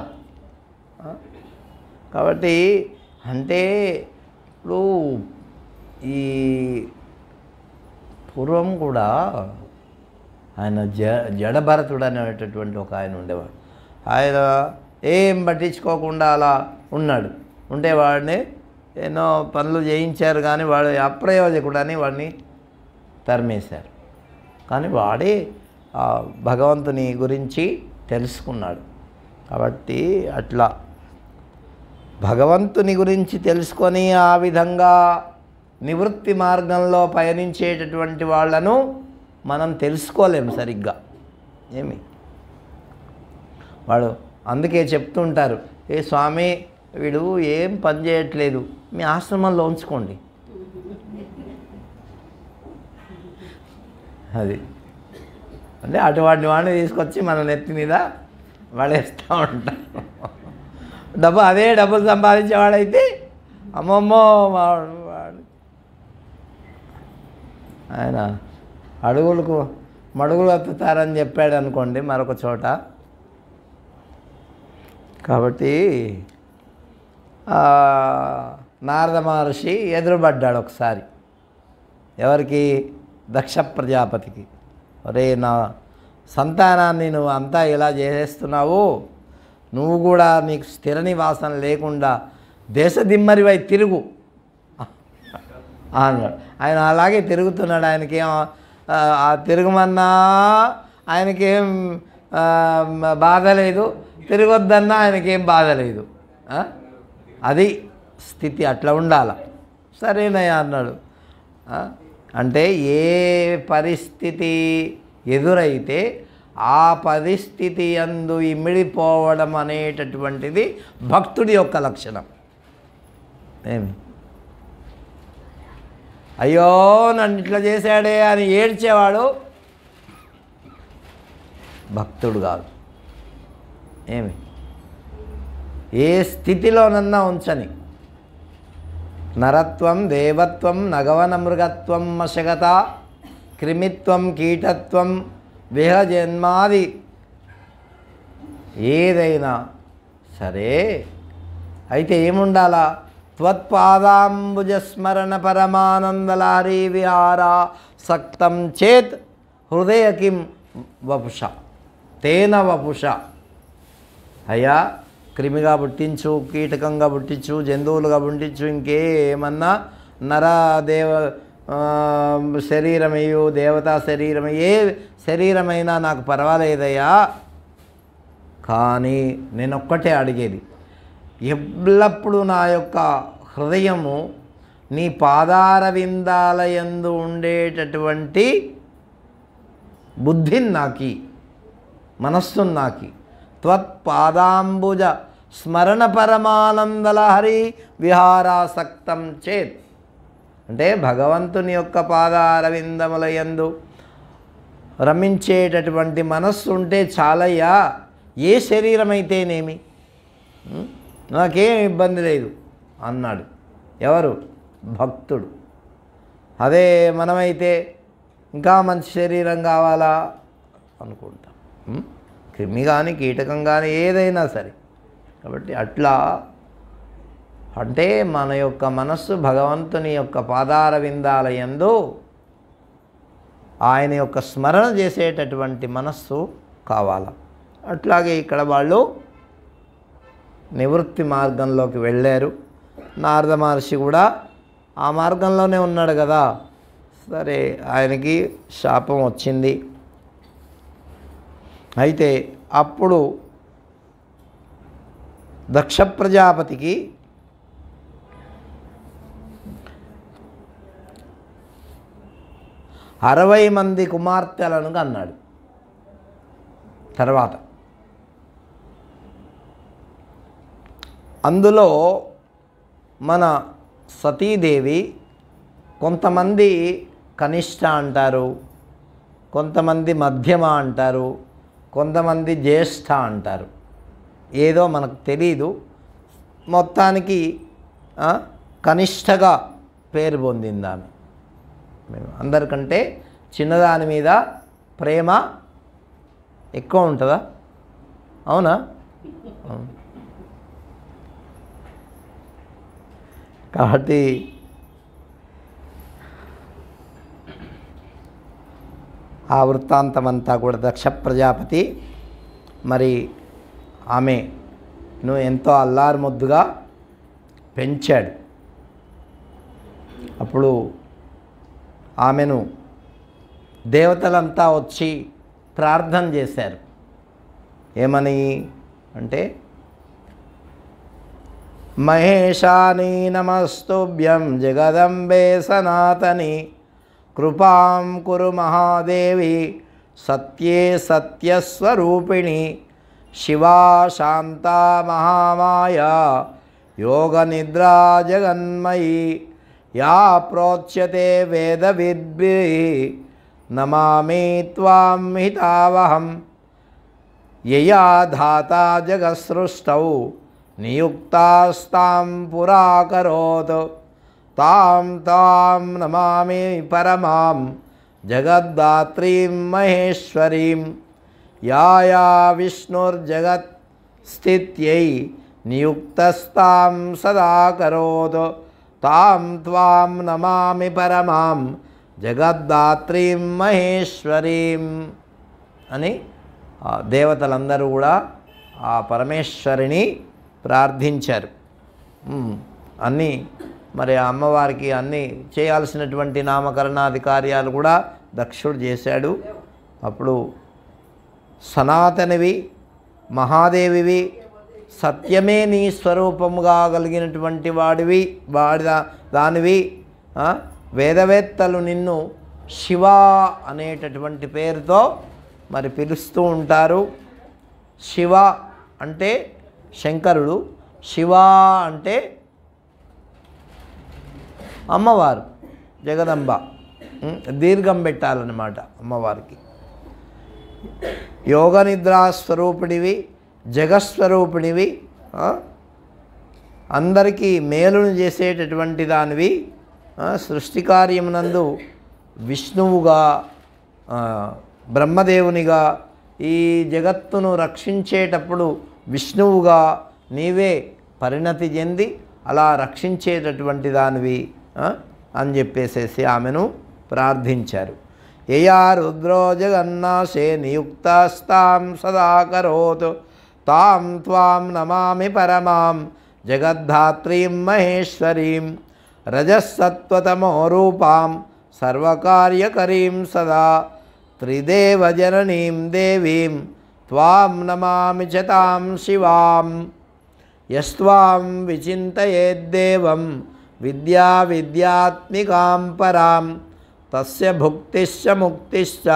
కాబట్టి అంటే ఇప్పుడు ఈ పూర్వం కూడా ఆయన జడభరతుడు అనేటటువంటి ఒక ఆయన ఉండేవాడు. ఆయన ఏం పట్టించుకోకుండా అలా ఉన్నాడు. ఉంటే వాడిని ఎన్నో పనులు చేయించారు, కానీ వాడు అప్రయోజకుడు అని వాడిని తరిమేశారు. కానీ వాడే భగవంతుని గురించి తెలుసుకున్నాడు. కాబట్టి అట్లా భగవంతుని గురించి తెలుసుకొని ఆ విధంగా నివృత్తి మార్గంలో పయనించేటటువంటి వాళ్ళను మనం తెలుసుకోలేము సరిగ్గా. వాడు అందుకే చెప్తుంటారు, ఏ స్వామి వీడు ఏం పని చేయట్లేదు, మీ ఆశ్రమంలో ఉంచుకోండి. అది అంటే అటువంటి వాడిని తీసుకొచ్చి మన నెత్తి మీద పడేస్తూ ఉంటారు. అదే డబ్బులు సంపాదించేవాడైతే అమ్మమ్మో వాడు ఆయన మడుగులు ఎత్తుతారని చెప్పాడు అనుకోండి మరొక చోట. కాబట్టి నారద మహర్షి ఎదురుపడ్డాడు ఒకసారి. ఎవరికి? దక్ష ప్రజాపతికి. ఒరే, నా సంతానాన్ని నువ్వు అంతా ఇలా చేసేస్తున్నావు, నువ్వు కూడా నీకు స్థిర నివాసం లేకుండా దేశదిమ్మరివై తిరుగు అన్నాడు. ఆయన అలాగే తిరుగుతున్నాడు. ఆయనకేం తిరగమన్నా ఆయనకేం బాధ లేదు, తిరగొద్దన్నా ఆయనకేం బాధ లేదు. అది స్థితి, అట్లా ఉండాల. సరేనయ్యా అన్నాడు. అంటే ఏ పరిస్థితి ఎదురైతే ఆ పరిస్థితి యందు ఇమిడిపోవడం అనేటటువంటిది భక్తుడి యొక్క లక్షణం. అయ్యో నన్ను ఇట్లా చేశాడే అని ఏడ్చేవాడు భక్తుడు కాదు. ఏ స్థితిలోనన్నా ఉంచని, నరత్వం, దేవత్వం, నగవన మృగత్వం, మశగత, క్రిమిత్వం, కీటత్వం, విహజన్మాది ఏదైనా సరే అయితే ఏముండాలా? త్వత్పాదాంబుజస్మరణ పరమానందలహరీ విహార సక్తం చేత్ హృదయ కిం వపుష తేన వపుష. అయ్యా, క్రిమిగా పుట్టించు, కీటకంగా పుట్టించు, జంతువులుగా పుట్టించు, ఇంకేమన్నా నరదేవ శరీరమయ్యో, దేవతా శరీరం, ఏ శరీరమైనా నాకు పర్వాలేదయ్యా. కానీ నేనొక్కటే అడిగేది, ఎల్లప్పుడూ నా యొక్క హృదయము నీ పాదార విందాలయందు ఉండేటటువంటి బుద్ధిని నాకి, మనస్సును నాకి. త్వత్పాదాంబుజ స్మరణ పరమానందలహరి విహారాసక్తం చేత్. అంటే భగవంతుని యొక్క పాదారవిందముల యందు రమించేటటువంటి మనస్సు ఉంటే చాలయ్యా, ఏ శరీరం అయితేనేమి, నాకేం ఇబ్బంది లేదు అన్నాడు. ఎవరు? భక్తుడు. అదే మనమైతే ఇంకా మంచి శరీరం కావాలా అనుకుంటాం, క్రిమి కానీ కీటకం కానీ ఏదైనా సరే. కాబట్టి అట్లా అంటే మన యొక్క మనస్సు భగవంతుని యొక్క పాదార విందాల యందు ఆయన యొక్క స్మరణ చేసేటటువంటి మనస్సు కావాలా. అట్లాగే ఇక్కడ వాళ్ళు నివృత్తి మార్గంలోకి వెళ్ళారు. నారద మహర్షి కూడా ఆ మార్గంలోనే ఉన్నాడు కదా. సరే, ఆయనకి శాపం వచ్చింది. అయితే అప్పుడు దక్ష ప్రజాపతికి అరవై మంది కుమార్తెలను అన్నాడు. తర్వాత అందులో మన సతీదేవి కొంతమంది కనిష్ట అంటారు, కొంతమంది మధ్యమ అంటారు, కొంతమంది జ్యేష్ఠ అంటారు. ఏదో మనకు తెలీదు. మొత్తానికి కనిష్టగా పేరు పొందింది ఆమె. అందరికంటే చిన్నదాని మీద ప్రేమ ఎక్కువ ఉంటుందా? అవునా? కాబట్టి ఆ వృత్తాంతమంతా కూడా దక్ష ప్రజాపతి మరి ఆమెను ఎంతో అల్లారు ముద్దుగా పెంచాడు. అప్పుడు ఆమెను దేవతలంతా వచ్చి ప్రార్థన చేశారు. ఏమని అంటే, మహేశాని నమస్తుభ్యం జగదంబే సనాతని కృపాం కురు మహాదేవి సత్యే సత్యస్వరూపిణి శివా శాంతా మహామాయా యోగ నిద్రా జగన్మయీ యా ప్రోచ్యతే వేదవిద్భిః నమామి త్వాం హితావహం యయా ధాతా జగత్సృష్టౌ నియుక్తాస్తాం పురాకరోత్ తాం తాం నమామి పరమాం జగద్ధాత్రీం మహేశ్వరీం యా యా విష్ణుర్జగత్ స్థిత్యై నియుక్తస్తాం సదా కరోత్ తాం త్వాం నమామి పరమాం జగద్ధాత్రీం మహేశ్వరీం అని దేవతలందరూ కూడా ఆ పరమేశ్వరిని ప్రార్థించారు. అన్నీ మరి ఆ అమ్మవారికి అన్నీ చేయాల్సినటువంటి నామకరణాది కార్యాలు కూడా దక్షుడు చేశాడు. అప్పుడు సనాతనివి, మహాదేవివి, సత్యమే నీ స్వరూపముగా కలిగినటువంటి దానివి, వేదవేత్తలు నిన్ను శివ అనేటటువంటి పేరుతో మరి పిలుస్తూ ఉంటారు. శివ అంటే శంకరుడు, శివ అంటే అమ్మవారు జగదంబ. దీర్ఘం పెట్టాలన్నమాట అమ్మవారికి. యోగ నిద్రా స్వరూపిణివి, జగస్వరూపిణివి, అందరికీ మేలును చేసేటటువంటి దానివి, సృష్టి కార్యమునందు విష్ణువుగా, బ్రహ్మదేవునిగా, ఈ జగత్తును రక్షించేటప్పుడు విష్ణువుగా నీవే పరిణతి చెంది అలా రక్షించేటటువంటి దానివి అని చెప్పేసేసి ఆమెను ప్రార్థించారు. యయా రుద్రో జగన్నాశే నియుక్తాస్తాం సదా కరోత్ తాం త్వాం నమామి పరమాం జగద్ధాత్రీం మహేశ్వరీం రజస్సత్వతమో రూపాం సర్వకార్యకరీం సదా త్రిదేవజననీం దేవీం త్వాం నమామి చ తాం శివాం యస్త్వాం విచింతయేద్దేవం విద్యా విద్యాత్మికాం పరాం తస్య భుక్తిశ్చ ముక్తిశ్చ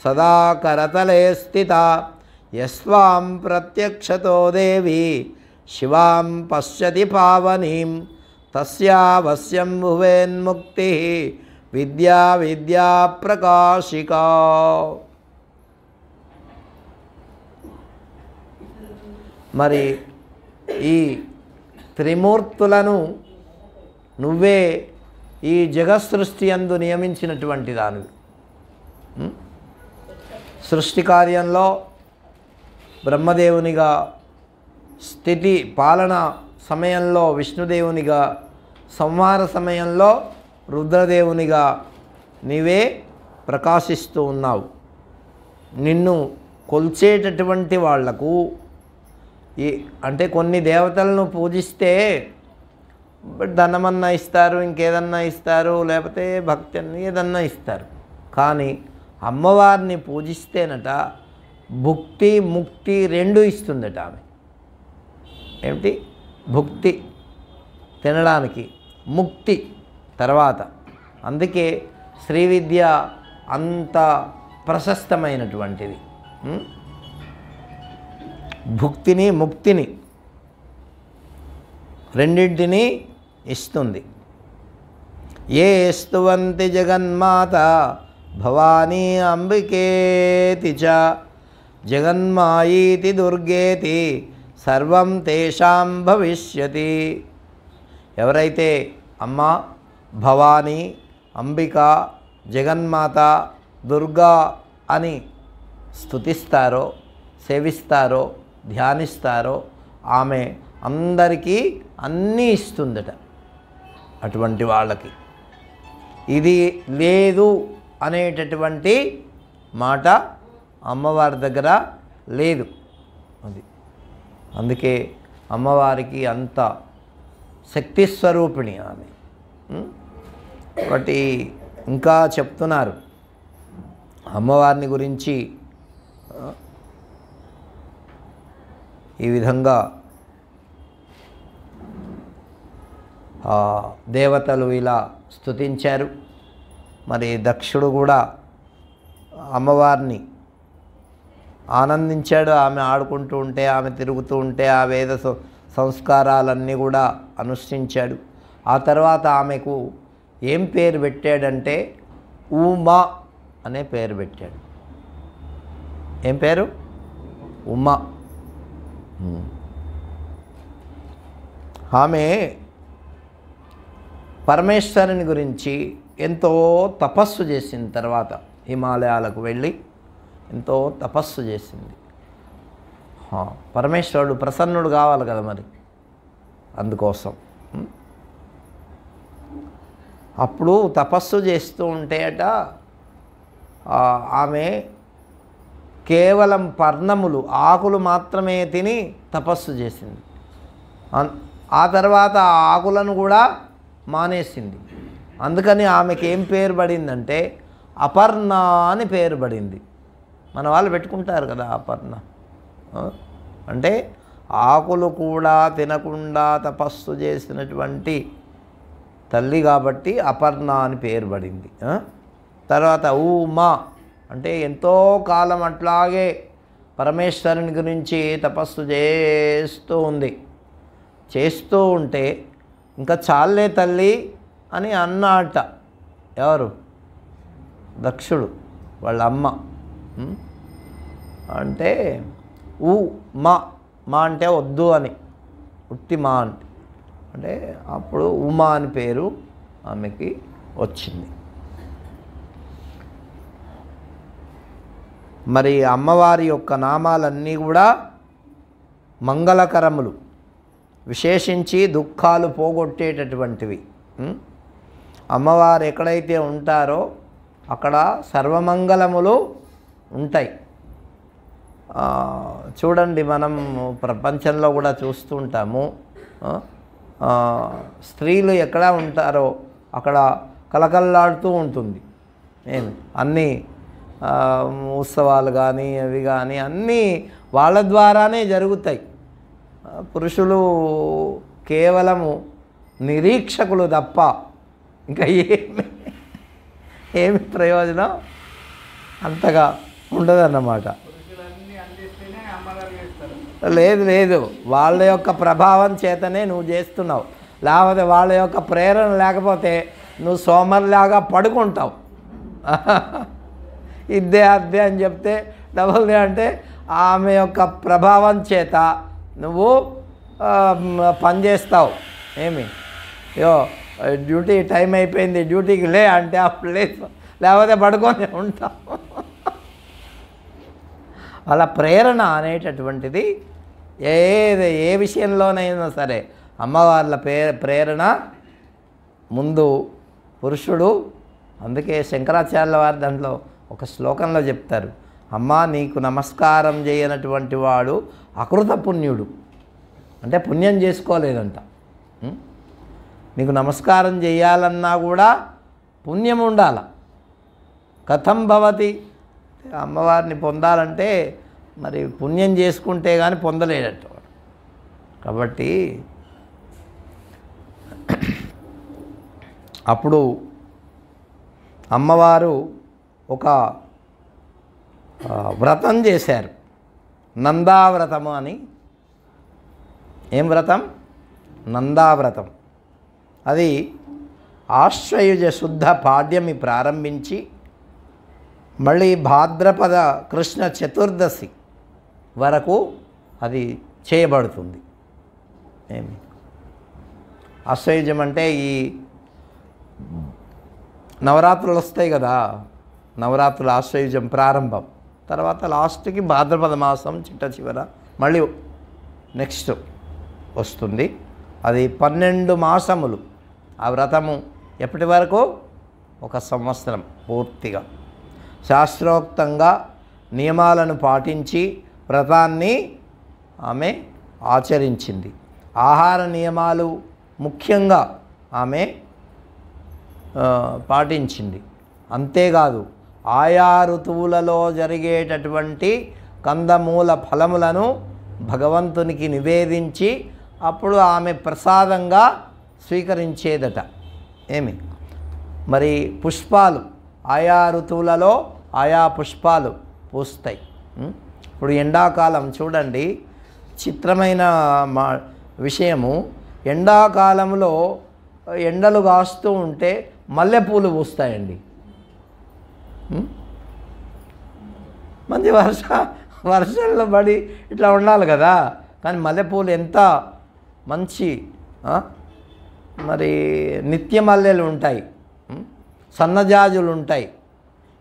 సదా కరతలే స్థితా యస్వాం ప్రత్యక్షతో దేవి శివాం పశ్యతి పావనీం తస్యావశ్యం భువేన్ముక్తి విద్యా విద్యా ప్రకాశికా. మరి ఈ త్రిమూర్తులను నువ్వే ఈ జగత్సృష్టి యందు నియమించినటువంటి దానివి. సృష్టి కార్యంలో బ్రహ్మదేవునిగా, స్థితి పాలన సమయంలో విష్ణుదేవునిగా, సంహార సమయంలో రుద్రదేవునిగా నీవే ప్రకాశిస్తూ ఉన్నావు. నిన్ను కొల్చేటటువంటి వాళ్లకు అంటే కొన్ని దేవతలను పూజిస్తే ధనమన్నా ఇస్తారు, ఇంకేదన్నా ఇస్తారు, లేకపోతే భక్తి ఏదన్నా ఇస్తారు. కానీ అమ్మవారిని పూజిస్తేనట భుక్తి ముక్తి రెండు ఇస్తుందట ఆమె. ఏమిటి? భుక్తి తినడానికి, ముక్తి తర్వాత. అందుకే శ్రీ విద్య అంత ప్రశస్తమైనటువంటిది. భుక్తిని ముక్తిని రెండింటినీ ఇస్తుంది. ఏ స్తువంతి జగన్మాత భవానీ అంబికేతి చ జగన్మాయీతి దుర్గేతి సర్వం తేషాం భవిష్యతి. ఎవరైతే అమ్మ, భవానీ, అంబిక, జగన్మాత, దుర్గా అని స్తుతిస్తారో, సేవిస్తారో, ధ్యానిస్తారో ఆమె అందరికీ అన్నీ ఇస్తుందట. అటువంటి వాళ్ళకి ఇది లేదు అనేటటువంటి మాట అమ్మవారి దగ్గర లేదు. అది అందుకే అమ్మవారికి అంత శక్తి స్వరూపిణి ఆమె. కాబట్టి ఇంకా చెప్తున్నారు అమ్మవారిని గురించి. ఈ విధంగా దేవతలు ఇలా స్తుతించారు. మరి దక్షుడు కూడా అమ్మవారిని ఆనందించాడు. ఆమె ఆడుకుంటూ ఉంటే, ఆమె తిరుగుతూ ఉంటే ఆ వేద సంస్కారాలన్నీ కూడా అనుష్ఠించాడు. ఆ తర్వాత ఆమెకు ఏం పేరు పెట్టాడంటే ఉమా అనే పేరు పెట్టాడు. ఏం పేరు? ఉమా. ఆమె పరమేశ్వరుని గురించి ఎంతో తపస్సు చేసిన తర్వాత హిమాలయాలకు వెళ్ళి ఎంతో తపస్సు చేసింది. పరమేశ్వరుడు ప్రసన్నుడు కావాలి కదా మరి, అందుకోసం అప్పుడు తపస్సు చేస్తూ ఉంటేట ఆమె కేవలం పర్ణములు, ఆకులు మాత్రమే తిని తపస్సు చేసింది. ఆ తర్వాత ఆ ఆకులను కూడా మానేసింది. అందుకని ఆమెకి ఏం పేరు పడిందంటే అపర్ణ అని పేరు పడింది. మన వాళ్ళు పెట్టుకుంటారు కదా అపర్ణ అంటే ఆకులు కూడా తినకుండా తపస్సు చేసినటువంటి తల్లి కాబట్టి అపర్ణ అని పేరు పడింది. తర్వాత ఉమా అంటే ఎంతో కాలం అట్లాగే పరమేశ్వరుని గురించి తపస్సు చేస్తూ ఉంది. చేస్తూ ఉంటే ఇంకా చాలే తల్లి అని అన్నట. ఎవరు? దక్షుడు వాళ్ళ అమ్మ. అంటే మా అంటే వద్దు అని, ఉత్తి మా అంటే అప్పుడు ఉమా అని పేరు ఆమెకి వచ్చింది. మరి అమ్మవారి యొక్క నామాలన్నీ కూడా మంగళకరములు, విశేషించి దుఃఖాలు పోగొట్టేటటువంటివి. అమ్మవారు ఎక్కడైతే ఉంటారో అక్కడ సర్వమంగళములు ఉంటాయి. చూడండి, మనం ప్రపంచంలో కూడా చూస్తూ ఉంటాము. స్త్రీలు ఎక్కడ ఉంటారో అక్కడ కలకల్లాడుతూ ఉంటుంది. అన్నీ ఉత్సవాలు కానీ అవి కానీ అన్నీ వాళ్ళ ద్వారానే జరుగుతాయి. పురుషులు కేవలము నిరీక్షకులు తప్ప ఇంకా ఏమి ప్రయోజనం అంతగా ఉండదన్నమాట. లేదు లేదు, వాళ్ళ యొక్క ప్రభావం చేతనే నువ్వు చేస్తున్నావు. లేకపోతే వాళ్ళ యొక్క ప్రేరణ లేకపోతే నువ్వు సోమరిలాగా పడుకుంటావు. ఇద్దే అద్దే అని చెప్తే డబుల్ దే అంటే ఆమె యొక్క ప్రభావం చేత నువ్వు పనిచేస్తావు. ఏమి యో డ్యూటీ టైం అయిపోయింది, డ్యూటీకి లే అంటే అప్పుడు లేదు, లేకపోతే పడుకొని ఉంటావు. వాళ్ళ ప్రేరణ అనేటటువంటిది ఏ విషయంలోనైనా సరే అమ్మవార్ల ప్రేరణ ముందు పురుషుడు. అందుకే శంకరాచార్యుల వారు దాంట్లో ఒక శ్లోకంలో చెప్తారు, అమ్మా నీకు నమస్కారం చేయనటువంటి వాడు అకృత పుణ్యుడు. అంటే పుణ్యం చేసుకోలేదంట. నీకు నమస్కారం చేయాలన్నా కూడా పుణ్యం ఉండాల. కథం భవతి, అమ్మవారిని పొందాలంటే మరి పుణ్యం చేసుకుంటే కానీ పొందలేడట. కాబట్టి అప్పుడు అమ్మవారు ఒక వ్రతం చేశారు, నందావ్రతము అని. ఏం వ్రతం? నందావ్రతం. అది ఆశ్వయుజ శుద్ధ పాడ్యమి ప్రారంభించి మళ్ళీ భాద్రపద కృష్ణ చతుర్దశి వరకు అది చేయబడుతుంది. ఏమి ఆశ్వయుజం అంటే ఈ నవరాత్రులు వస్తాయి కదా, నవరాత్రుల ఆశ్వయుజం ప్రారంభం, తర్వాత లాస్ట్కి భాద్రపద మాసం చిట్ట చివర మళ్ళీ నెక్స్ట్ వస్తుంది. అది 12 మాసములు ఆ వ్రతము. ఎప్పటి వరకు? 1 సంవత్సరం పూర్తిగా శాస్త్రోక్తంగా నియమాలను పాటించి వ్రతాన్ని ఆమె ఆచరించింది. ఆహార నియమాలు ముఖ్యంగా ఆమె పాటించింది. అంతేకాదు ఆయా ఋతువులలో జరిగేటటువంటి కందమూల ఫలములను భగవంతునికి నివేదించి అప్పుడు ఆమె ప్రసాదంగా స్వీకరించేదట. ఏమి మరి పుష్పాలు ఆయా ఋతువులలో ఆయా పుష్పాలు పూస్తాయి. ఇప్పుడు ఎండాకాలం చూడండి, చిత్రమైన విషయము, ఎండాకాలంలో ఎండలు కాస్తూ ఉంటే మల్లెపూలు పూస్తాయండి. మంచి వర్షంలో పడి ఇట్లా ఉండాలి కదా, కానీ మల్లెపూలు ఎంత మంచి మరి నిత్య మల్లెలు ఉంటాయి, సన్నజాజులు ఉంటాయి.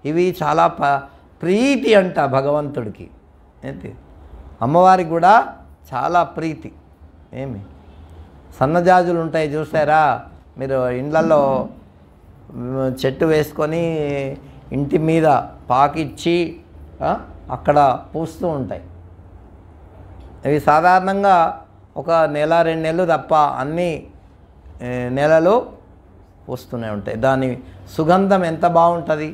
ఇవి చాలా ప్రీతి అంట భగవంతుడికి. ఏంటి అమ్మవారికి కూడా చాలా ప్రీతి. ఏమి సన్నజాజులు ఉంటాయి చూసారా మీరు, ఇండ్లలో చెట్టు వేసుకొని ఇంటి మీద పాకిచ్చి అక్కడ పూస్తూ ఉంటాయి. ఇవి సాధారణంగా ఒక నెల 2 నెలలు తప్ప అన్ని నెలలు పూస్తూనే ఉంటాయి. దాని సుగంధం ఎంత బాగుంటుంది,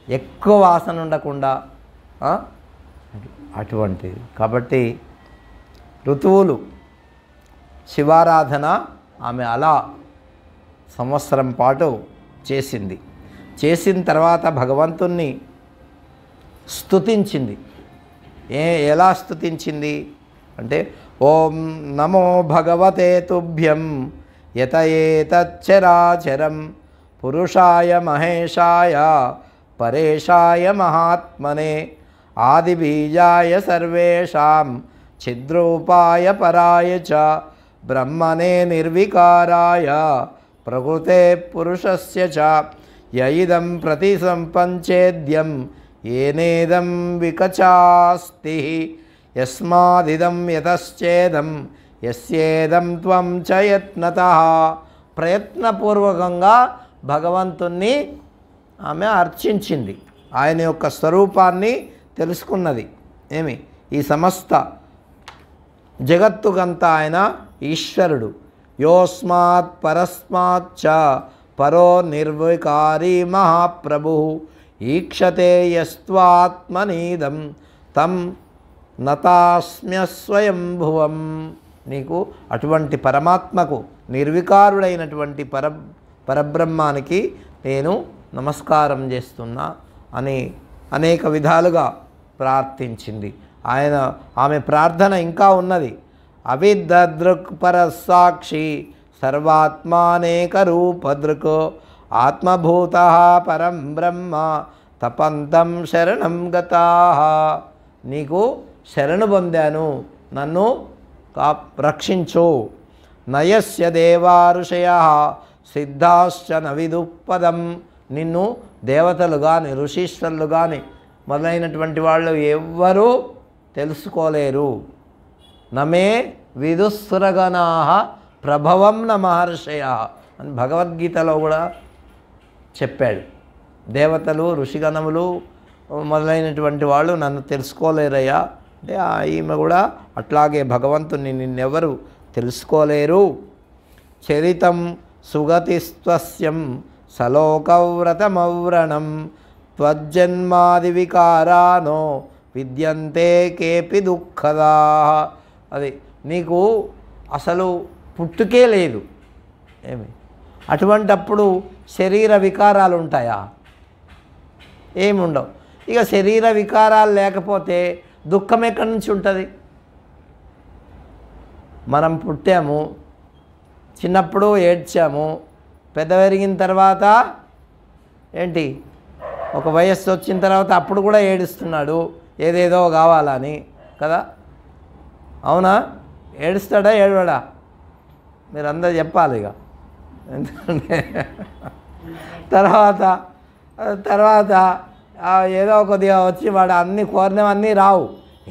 ఎక్కువ వాసన ఉండకుండా అటువంటిది. కాబట్టి ఋతువులు శివారాధన ఆమె అలా సంవత్సరం పాటు చేసింది. చేసిన తర్వాత భగవంతుణ్ణి స్తుతించింది. ఎలా స్తుతించింది అంటే, ఓం నమో భగవతే తుభ్యం యత ఏతచ్చరాచరం పురుషాయ మహేశాయ పరేశాయ మహాత్మనే ఆదిబీజాయ సర్వేషాం ఛిద్రూపాయ పరాయ చ బ్రహ్మణే నిర్వికారాయ ప్రకృతే పురుషస్య చ యయిదం ప్రతిసంపంచేద్యం ఏనేదం వికచాస్తి యస్మాదిదం యతశ్చేదం యస్యేదం త్వం చ యత్నతః. ప్రయత్నపూర్వకంగా భగవంతుణ్ణి ఆమె అర్చించింది, ఆయన యొక్క స్వరూపాన్ని తెలుసుకున్నది. ఏమి ఈ సమస్త జగత్తుకంతా ఆయన ఈశ్వరుడు. యోస్మాత్ పరస్మాత్ చ పరో నిర్వికారీ మహాప్రభు ఈక్షతే యస్త్వాత్మనీదం తం నతాస్మ్యస్వయంభువం. నీకు అటువంటి పరమాత్మకు నిర్వికారుడైనటువంటి పరబ్రహ్మానికి నేను నమస్కారం చేస్తున్నా అని అనేక విధాలుగా ప్రార్థించింది. ఆమె ప్రార్థన ఇంకా ఉన్నది. అవిదృక్పర సాక్షి సర్వాత్మానేక రూపదృక్ ఆత్మభూత పరం బ్రహ్మ తపంతం శరణం గతాః. నీకు శరణు పొందాను, నన్ను రక్షించు. నయస్య దేవాఋషయః సిద్ధాశ్చ నవిదుపదం. నిన్ను దేవతలు కానీ ఋషీశ్వరులు కానీ మొదలైనటువంటి వాళ్ళు ఎవ్వరూ తెలుసుకోలేరు. నమే విదుస్సురగణాః ప్రభవం న మహర్షయః అని భగవద్గీతలో కూడా చెప్పాడు. దేవతలు ఋషిగణములు మొదలైనటువంటి వాళ్ళు నన్ను తెలుసుకోలేరయ్యా అంటే ఈమె కూడా అట్లాగే భగవంతుని నిన్నెవరు తెలుసుకోలేరు. చరితం సుగతిస్త్వస్యం సలోకవ్రతమవ్రణం త్వజ్జన్మాది వికారానో విద్యంతే కేపి దుఃఖదా. అది నీకు అసలు పుట్టుకే లేదు ఏమి, అటువంటప్పుడు శరీర వికారాలు ఉంటాయా? ఏముండవు. ఇక శరీర వికారాలు లేకపోతే దుఃఖం ఎక్కడి నుంచి ఉంటుంది? మనం పుట్టాము, చిన్నప్పుడు ఏడ్చాము, పెద్ద పెరిగిన తర్వాత ఏంటి ఒక వయస్సు వచ్చిన తర్వాత అప్పుడు కూడా ఏడుస్తున్నాడు ఏదేదో కావాలని కదా. అవునా? ఏడుస్తాడా ఏడవడా? మీరు అందరూ చెప్పాలి. ఇక ఎందుకంటే తర్వాత ఏదో కొద్దిగా వచ్చి వాడు అన్నీ కోరినవన్నీ రావు,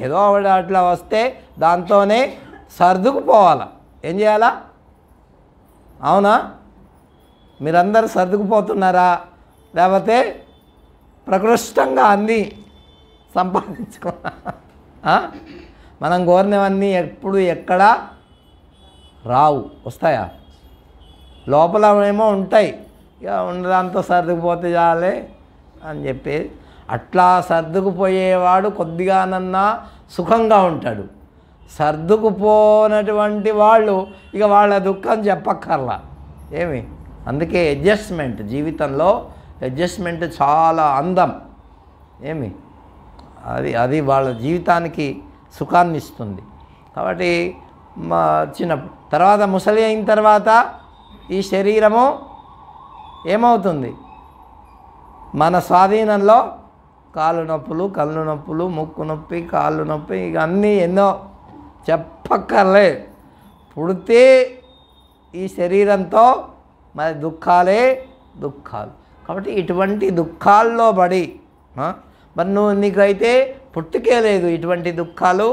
ఏదో వాడు అట్లా వస్తే దాంతోనే సర్దుకుపోవాలా. ఏం చేయాలా? అవునా? మీరందరూ సర్దుకుపోతున్నారా? లేకపోతే ప్రకృష్టంగా అన్నీ సంపాదించుకున్నా? మనం కోరినవన్నీ ఎప్పుడు ఎక్కడ రావు, వస్తాయా? లోపల ఏమో ఉంటాయి, ఇక ఉన్నదాంతో సర్దుకుపోతే చాలే అని చెప్పి అట్లా సర్దుకుపోయేవాడు కొద్దిగానన్నా సుఖంగా ఉంటాడు. సర్దుకుపోనటువంటి వాళ్ళు ఇక వాళ్ళ దుఃఖం చెప్పక్కర్లా ఏమి. అందుకే అడ్జస్ట్మెంట్, జీవితంలో అడ్జస్ట్మెంట్ చాలా అందం ఏమి, అది వాళ్ళ జీవితానికి సుఖాన్ని ఇస్తుంది. కాబట్టి తర్వాత ముసలి అయిన తర్వాత ఈ శరీరము ఏమవుతుంది? మన స్వాధీనంలో కాళ్ళు నొప్పులు, కళ్ళు నొప్పులు, ముక్కు నొప్పి, కాళ్ళు నొప్పి, ఇక అన్నీ ఎన్నో చెప్పక్కర్లే. పుడితే ఈ శరీరంతో మరి దుఃఖాలే దుఃఖాలు. కాబట్టి ఇటువంటి దుఃఖాల్లో పడి మరి నీకైతే పుట్టుకే లేదు, ఇటువంటి దుఃఖాలు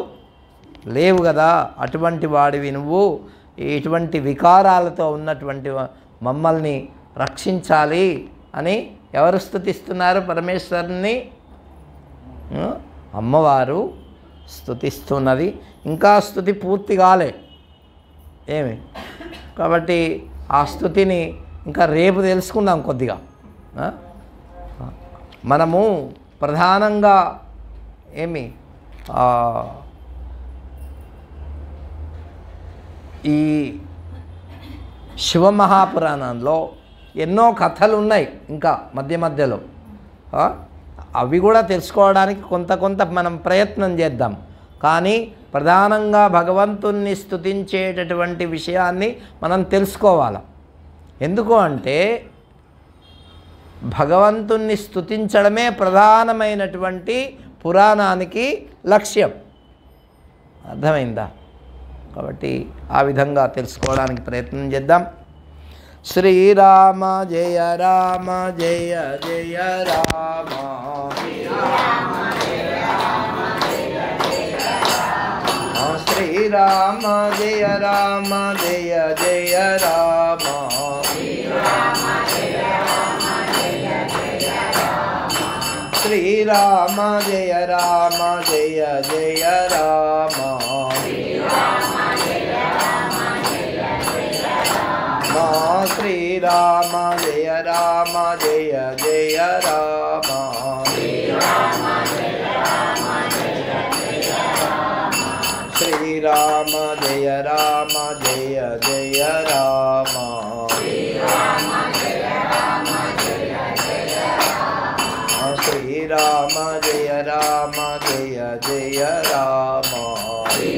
లేవు కదా. అటువంటి వాడివి నువ్వు ఇటువంటి వికారాలతో ఉన్నటువంటి మమ్మల్ని రక్షించాలి అని ఎవరు స్తుతిస్తున్నారు పరమేశ్వరుని? అమ్మవారు స్తుతిస్తున్నది. ఇంకా స్తుతి పూర్తి కాలే ఏమి. కాబట్టి ఆ స్తుతిని ఇంకా రేపు తెలుసుకుందాం కొద్దిగా. మనము ప్రధానంగా ఏమి ఈ శివమహాపురాణంలో ఎన్నో కథలు ఉన్నాయి ఇంకా మధ్యలో. అవి కూడా తెలుసుకోవడానికి కొంత మనం ప్రయత్నం చేద్దాం. కానీ ప్రధానంగా భగవంతుణ్ణి స్తుతించేటటువంటి విషయాన్ని మనం తెలుసుకోవాలి. ఎందుకు అంటే భగవంతుణ్ణి స్తుతించడమే ప్రధానమైనటువంటి పురాణానికి లక్ష్యం. అర్థమైందా? కాబట్టి ఆ విధంగా తెలుసుకోవడానికి ప్రయత్నం చేద్దాం. శ్రీరామ జయ రామ జయ జయ రామ, శ్రీరామ జయ రామ జయ జయ రామ, శ్రీరామ జయ రామ జయ జయ రామ, శ్రీరామ జయ రామ జయ జయ రామ, శ్రీరామ జయ రామ జయ జయ రామ, శ్రీరామ జయ రామ జయ జయ రామ, శ్రీరామ జయ రామ జయ జయ రామ, శ్రీరామ జయ రామ జయ జయ రామ, శ్రీరామ జయ రామ జయ జయ రామ, శ్రీరామ జయ రామ జయ జయ రామ, శ్రీరామ జయ రామ జయ జయ రామ.